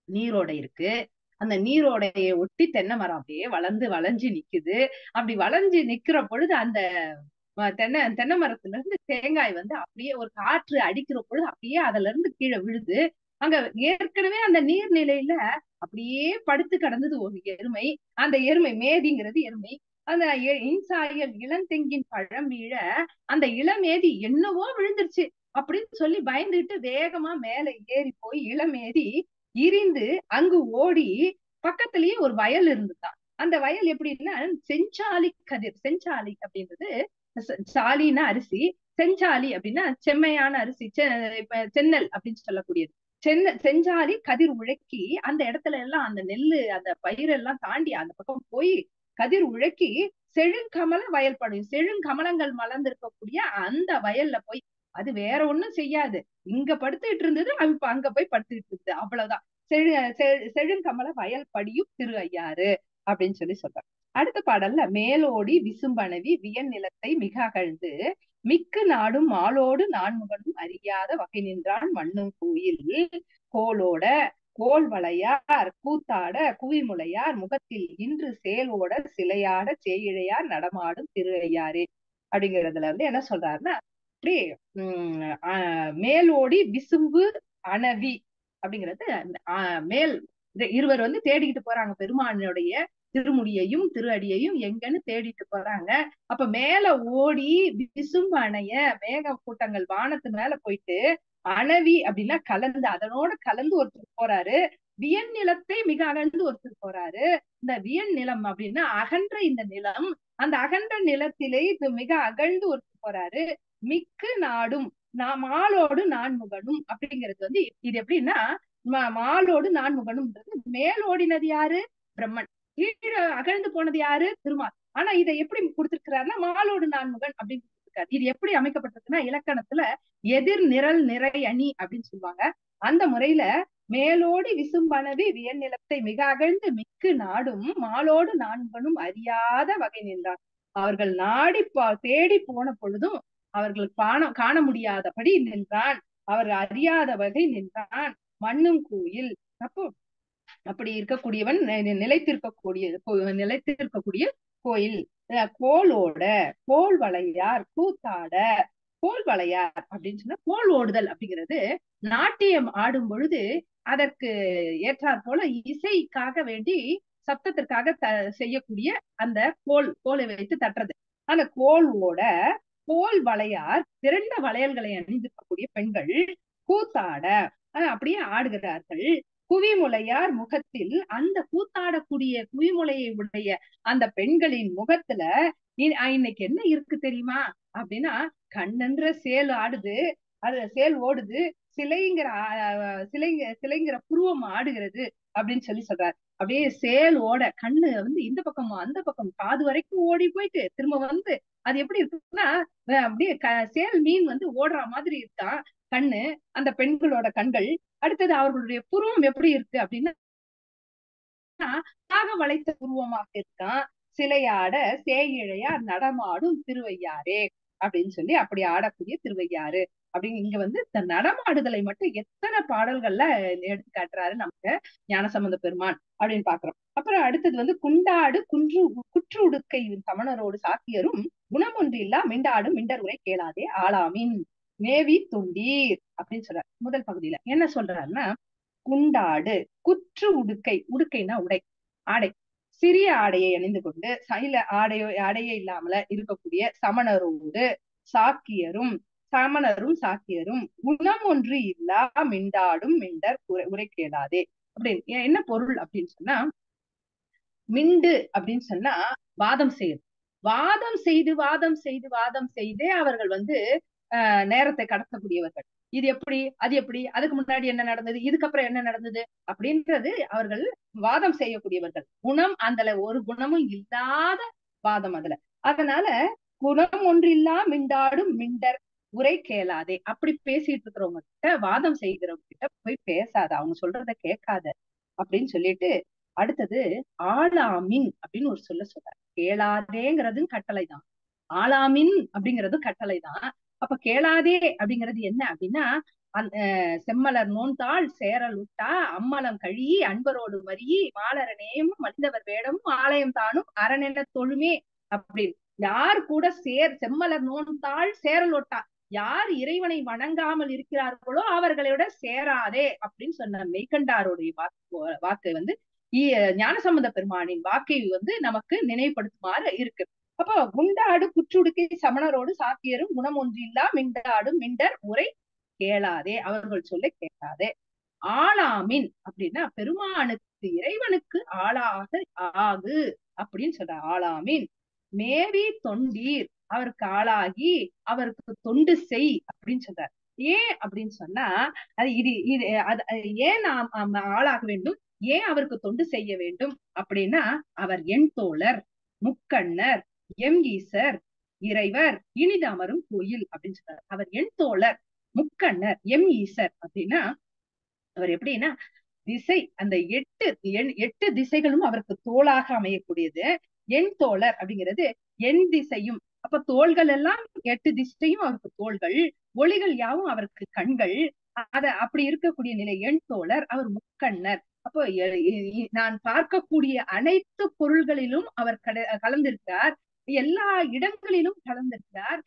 நீரோடை இருக்கு, அந்த நீரோடையை ஒட்டி தென்னை மரம் அப்படியே வளர்ந்து வளைஞ்சு நிக்குது. அப்படி வளைஞ்சு நிக்கிற பொழுது அந்த தென்னை மரத்துல இருந்து தேங்காய் வந்து அப்படியே ஒரு காற்று அடிக்கிற பொழுது அப்படியே அதுல இருந்து கீழே விழுது. அங்க ஏற்கனவே அந்த நீர்நிலையில அப்படியே படுத்து கிடந்தது ஒரு எருமை. அந்த எருமை மேதிங்கிறது எருமை. அந்த இன்சாயல் இளந்தெங்கின் பழம் வீழ அந்த இளமேதி என்னவோ விழுந்துருச்சு அப்படின்னு சொல்லி பயந்துட்டு வேகமா மேல ஏறி போய் இளமேதி இரிந்து அங்கு ஓடி, பக்கத்திலேயே ஒரு வயல் இருந்துதான். அந்த வயல் எப்படின்னா செஞ்சாலி கதிர், செஞ்சாலி அப்படின்றது சாலினா அரிசி, செஞ்சாலி அப்படின்னா செம்மையான அரிசி, சென்னல் அப்படின்னு சொல்லக்கூடியது. செஞ்சாலி கதிர் உழைக்கி அந்த இடத்துல எல்லாம் அந்த நெல்லு அந்த பயிரெல்லாம் தாண்டி அந்த பக்கம் போய் கதிர் உழைக்கி செழுங்கமல வயல் படும், செழுங்கமலங்கள் மலர்ந்திருக்கக்கூடிய அந்த வயல்ல போய், அது வேற ஒண்ணும் செய்யாது, இங்க படுத்துட்டு இருந்தது அங்க போய் படுத்துட்டு இருந்தது, அவ்வளவுதான். செழுங்கமல வயல் படியும் திரு ஐயாறு அப்படின்னு சொல்லி சொல்றாங்க. அடுத்த பாடல்ல மேலோடி விசும்பனவி வியன் நிலத்தை மிக அகழ்ந்து மிக்கு நாடும் மாலோடு நான்முகனும் அறியாத வகை நின்றான் மண்ணும் கோயில் கோலோட கோல் வளையார் கூத்தாட குவிமுலையார் முகத்தில் இன்று சேலோட சிலையாட சேயிழையார் நடமாடும் திரு ஐயாரே அப்படிங்கிறதுல வந்து என்ன சொல்றாருன்னா, அப்படியே மேலோடி விசும்பு அணவி அப்படிங்கிறது மேல் இருவர் வந்து தேடிக்கிட்டு போறாங்க பெருமானுடைய திருமுடியையும் திரு அடியையும் எங்கன்னு தேடிட்டு போறாங்க. அப்ப மேல ஓடி விசும்பு அணைய மேக கூட்டங்கள் வானத்து மேல போயிட்டு அணவி அப்படின்னா கலந்து, அதனோட கலந்து ஒருத்தர் போறாரு. வியன் நிலத்தை மிக அகழ்ந்து ஒருத்தர் போறாரு. இந்த வியன் நிலம் அப்படின்னா அகன்ற இந்த நிலம், அந்த அகன்ற நிலத்திலே இது மிக அகழ்ந்து ஒருத்தர் போறாரு. மிக்கு நாடும் மாலோடு நான்முகனும் அப்படிங்கிறது வந்து இது எப்படின்னா, மாலோடு நான்முகனும்ன்றது மேலோடினது யாரு? பிரம்மன். கீழே அகழ்ந்து போனது யாரு? திருமால். ஆனா இதை எப்படி கொடுத்திருக்கிறாருன்னா மாலோடு நான்முகன் அப்படின்னு கொடுத்திருக்காரு. இது எப்படி அமைக்கப்பட்டிருக்குன்னா இலக்கணத்துல எதிர் நிரல் நிறை அணி அப்படின்னு சொல்லுவாங்க. அந்த முறையில மேலோடி விசும்பனவி வியன் நிலத்தை மிக அகழ்ந்து மிக்கு நாடும் மாலோடு நான்முகனும் அறியாத வகை நின்றான். அவர்கள் நாடி தேடி போன பொழுதும் அவர்கள் காண முடியாதபடி நின்றான், அவர் அறியாத வகை நின்றான் மண்ணும் கோயில். அப்போ அப்படி இருக்கக்கூடியவன் நிலைத்திருக்கக்கூடிய கோயில். கோலோட கோல் வளையார் கூத்தாட, கோல் வளையார் அப்படின்னு சொன்னா கோல் ஓடுதல் அப்படிங்கிறது நாட்டியம் ஆடும் பொழுது அதற்கு ஏற்றாற் போல இசைக்காக வேண்டி சப்தத்திற்காக செய்யக்கூடிய அந்த கோலை வைத்து தட்டுறது. அந்த கோலோட கோல் வளையார் திரண்ட வளையல்களை அணிந்திருக்கக்கூடிய பெண்கள் கூத்தாட அப்படியே ஆடுகிறார்கள். குவிமுலையார் முகத்தில் அந்த கூத்தாடக்கூடிய குவிமுலையை உடைய அந்த பெண்களின் முகத்துல இன்னைக்கு என்ன இருக்கு தெரியுமா அப்படின்னா, கண்ணென்ற சேல் ஆடுது, அது சேல் ஓடுது, சிலைங்கிற புருவம் ஆடுகிறது அப்படின்னு சொல்லி சொல்றாரு. அப்படியே சேல் ஓட கண்ணு வந்து இந்த பக்கம் அந்த பக்கம் காது வரைக்கும் ஓடி போயிட்டு திரும்ப வந்து அது எப்படி இருக்குன்னா அப்படியே சேல் மீன் வந்து ஓடுற மாதிரி இருக்கா கண்ணு, அந்த பெண்களோட கண்கள். அடுத்தது அவர்களுடைய புருவம் எப்படி இருக்கு அப்படின்னா வளைத்த உருவமாக இருக்கான். சிலையாட சேயிழையார் நடமாடும் திருவையாரே அப்படின்னு சொல்லி அப்படி ஆடக்கூடிய திருவையாறு அப்படின்னு இங்க வந்து நடமாடுதலை மட்டும் எத்தனை பாடல்கள்ல எடுத்து காட்டுறாரு நமக்கு ஞானசம்பந்த பெருமான் அப்படின்னு பாக்குறோம். அப்புறம் அடுத்தது வந்து குண்டாடு குற்று உடுக்கை சமணரோடு சாக்கியரும் குணம் ஒன்று இல்லா மிண்டாடும் மிண்டர் உரை கேளாதே ஆளாமின் மேவி துண்டீர் அப்படின்னு சொல்றாரு. முதல் பகுதியில என்ன சொல்றாருன்னா, குண்டாடு குற்று உடுக்கை, உடுக்கைனா உடை ஆடை, சிறிய ஆடையை அணிந்து கொண்டு சைல ஆடையே இல்லாமல இருக்கக்கூடிய சமணரோடு சாக்கியரும் குணம் ஒன்று இல்லா மிண்டாடும் மிண்டர் உரை கேளாதே அப்படின்னு என்ன பொருள் அப்படின்னு சொன்னா, மிண்டு அப்படின்னு சொன்னா வாதம் செய்யுது, வாதம் செய்தே அவர்கள் வந்து நேரத்தை கடத்தக்கூடியவர்கள். இது எப்படி, அது எப்படி, அதுக்கு முன்னாடி என்ன நடந்தது, இதுக்கப்புறம் என்ன நடந்தது அப்படின்றது அவர்கள் வாதம் செய்யக்கூடியவர்கள். குணம் அந்த ஒரு குணமும் இல்லாத வாதம் அதுல. அதனால குணம் ஒன்றில்லா மிண்டாடும் மிண்டர் உரை கேளாதே, அப்படி பேசிட்டு இருக்கிறவங்க கிட்ட வாதம் செய்கிறவங்க கிட்ட போய் பேசாத, அவங்க சொல்றத கேட்காத அப்படின்னு சொல்லிட்டு அடுத்தது ஆளாமின் அப்படின்னு ஒரு சொல்றாரு. கேளாதேங்கிறது கட்டளை தான், ஆளாமின் அப்படிங்கிறது கட்டளை தான். அப்ப கேளாதே அப்படிங்கிறது என்ன அப்படின்னா, அந்த செம்மலர் நோன்தாள் சேரல் உட்டா அம்மலம் கழி அன்பரோடு மறி மாலரனேயும் மலிந்தவர் வேடமும் ஆலயம் தானும் அரணென தொழுமே அப்படின்னு. யார் கூட செம்மலர் நோன்தாள் சேரல் ஒட்டா, யார் இறைவனை வணங்காமல் இருக்கிறார்களோ அவர்களோட சேராதே அப்படின்னு சொன்ன மெய்கண்டாருடைய வாக்கு வந்து ஞானசம்பந்த பெருமானின் வாக்கை வந்து நமக்கு நினைவுபடுத்துமாறு இருக்கு. அப்போ குண்டாடு குற்றுடுக்கை சமணரோடு சாக்கியரும் குணம் ஒன்றில்லா மிண்டாடும் மிண்டர் உரை கேளாதே, அவர்கள் சொல்ல கேட்காதே. ஆளாமின் அப்படின்னா பெருமானுக்கு இறைவனுக்கு ஆளாக ஆகு அப்படின்னு சொல்ற. ஆளாமின் மேவி தொண்டீர், அவருக்கு ஆளாகி அவருக்கு தொண்டு செய் அப்படின்னு சொல்றார். ஏன் அப்படின்னு சொன்னா, அது இது இது ஏன் நாம் ஆளாக வேண்டும், ஏன் அவருக்கு தொண்டு செய்ய வேண்டும் அப்படின்னா, அவர் என் தோழர் முக்கண்ணர் எம் ஈசர் இறைவர் இனிது அமரும் கோயில் அப்படின்னு சொல்றாரு. அவர் என் தோழர் முக்கண்ணர் எம் ஈசர் அப்படின்னா, அவர் எப்படின்னா திசை, அந்த எட்டு திசைகளும் அவருக்கு தோளாக அமையக்கூடியது. என் தோழர் அப்படிங்கிறது என் திசையும், அப்ப தோள்கள் எல்லாம் 8 திசையும் அவருக்கு தோள்கள், ஒளிகள் யாவும் அவருக்கு கண்கள். அப்படி இருக்கக்கூடிய நிலை என் தோழர். அவர் முக்கண்ணர். அப்போ நான் பார்க்கக்கூடிய அனைத்து பொருள்களிலும் அவர் கலந்திருக்கிறார், எல்லா இடங்களிலும் கலந்திருக்கிறார்.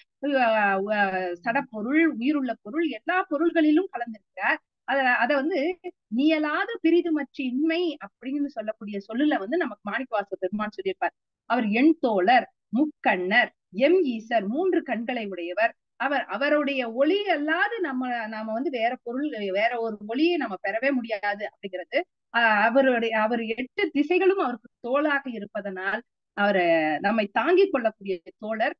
சடப்பொருள், உயிருள்ள பொருள், எல்லா பொருள்களிலும் கலந்திருக்கிறார். அத வந்து நீயலாத பிரிதுமற்ற இன்மை அப்படின்னு சொல்லக்கூடிய சொல்லுல வந்து நமக்கு மாணிக்கவாச பெருமான் சொல்லியிருப்பார். அவர் என் தோழர் முக்கண்ணர் எம் ஈசர், 3 கண்களை உடையவர். அவருடைய ஒளி அல்லாது நாம வந்து வேற பொருள், வேற ஒரு ஒளியை நம்ம பெறவே முடியாது அப்படிங்கிறது. அவர் 8 திசைகளும் அவருக்கு தோளாக இருப்பதனால் அவரை நம்மை தாங்கிக் கொள்ளக்கூடிய தோழர்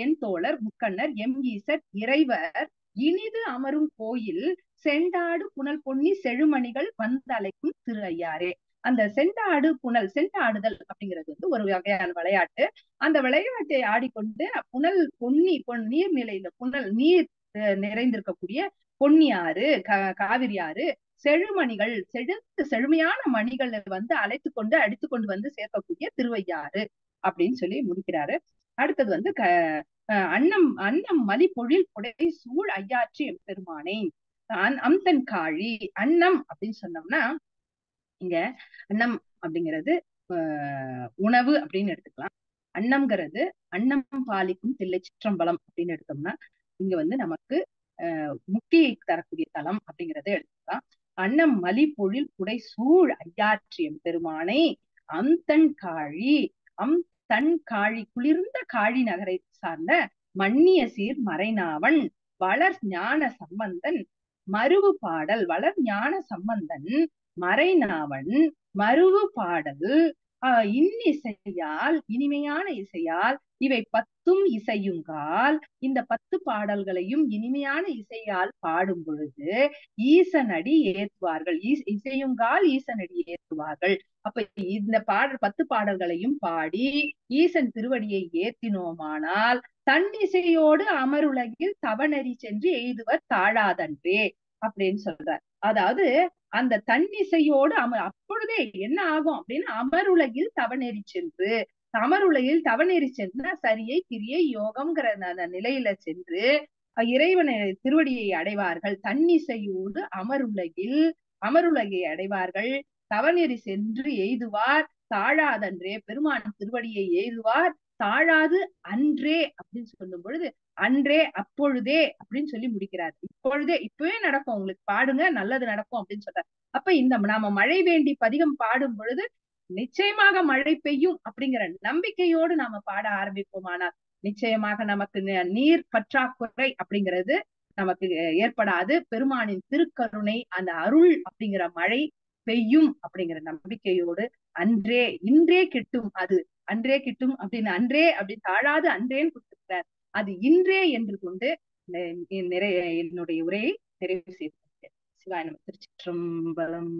என் தோழர் முக்கண்ணர் எம் ஈசர் இறைவர் இனிது அமரும் கோயில் செண்டாடு புனல் பொன்னி செழுமணிகள் வந்தழைக்கும் திரு ஐயாரே. அந்த செண்டாடு புனல், செண்டாடுதல் அப்படிங்கிறது வந்து ஒரு வகையான விளையாட்டு. அந்த விளையாட்டை ஆடிக்கொண்டு புனல் பொன்னி நீர்நிலையில புனல் நீர் நிறைந்திருக்கக்கூடிய பொன்னியாறு, காவிரி ஆறு, செழுமணிகள் செழுமையான மணிகளை வந்து அழைத்து கொண்டு அடித்து கொண்டு வந்து சேர்க்கக்கூடிய திருவையாறு அப்படின்னு சொல்லி முடிக்கிறாரு. அடுத்தது வந்து அன்னம் மலி பொழில் புடை சூழ் ஐயாற்றி பெருமானை அம்தன் காழி. அன்னம் அப்படின்னு சொன்னோம்னா, இங்க அன்னம் அப்படிங்கிறது உணவு அப்படின்னு எடுத்துக்கலாம். அன்னம்ங்கிறது அன்னம் பாலிக்கும் தில்லை சிற்றம்பலம் அப்படின்னு எடுத்தோம்னா, இங்க வந்து நமக்கு முக்தியை தரக்கூடிய தலம் அப்படிங்கறத எடுத்துக்கலாம். அன்னம் மலி பொழில் புடை சூழ் ஐயாற்றியம் பெருமானை அம்தன் காழி, தன் காழி குளிர்ந்த காழி நகரை சார்ந்த மன்னிய சீர் மறைநாவன் வளர் ஞான சம்பந்தன் மருவு பாடல். வளர் ஞான சம்பந்தன் மறைநாவன் மருவு பாடல் இன்னிசையால், இனிமையான இசையால் இவை 10ம் இசையுங்கால், இந்த 10 பாடல்களையும் இனிமையான இசையால் பாடும் பொழுது ஈசனடி ஏத்துவார்கள். இசையுங்கால் ஈசனடி ஏத்துவார்கள். அப்ப இந்த 10 பாடல்களையும் பாடி ஈசன் திருவடியை ஏத்தினோமானால் தன்னிசையோடு அமருலகில் தவநெறி சென்று எய்துவர் தாழாதன்றே அப்படின்னு சொல்றார். அதாவது அந்த தன்னிசையோடு அப்பொழுதே என்ன ஆகும் அப்படின்னு, அமருலகில் தவநெறி சென்று, அமருலகில் தவநெறி சென்று சரியை கிரியை யோகம்ங்கிற நிலையில சென்று இறைவனை திருவடியை அடைவார்கள். தன்னிசையோடு அமருலகை அடைவார்கள். தவநெறி சென்று எய்துவார் தாழாதன்றே, பெருமான் திருவடியை எய்துவார் தாழாது அன்றே அப்படின்னு சொல்லும் பொழுது, அன்றே அப்பொழுதே அப்படின்னு சொல்லி முடிக்கிறார். இப்பொழுதே, இப்பவே நடக்கும், உங்களுக்கு பாடுங்க நல்லது நடக்கும் அப்படின்னு சொல்றாரு. அப்ப இந்த நாம மழை வேண்டி பதிகம் பாடும் பொழுது நிச்சயமாக மழை பெய்யும் அப்படிங்கிற நம்பிக்கையோடு நாம பாட ஆரம்பிப்போமானால் நிச்சயமாக நமக்கு நீர் பற்றாக்குறை அப்படிங்கிறது நமக்கு ஏற்படாது. பெருமானின் திருக்கருணை, அந்த அருள் அப்படிங்கிற மழை பெய்யும் அப்படிங்கிற நம்பிக்கையோடு அன்றே இன்றே கிட்டும், அது அன்றே கிட்டும் அப்படின்னு, அன்றே அப்படி தாழாது அன்றேன்னு கொடுத்திருக்கிறார். அது இன்றே என்று கொண்டு என்னுடைய உரையை நிறைவு செய்து சிவாய நம. திருச்சிற்றம்பலம்.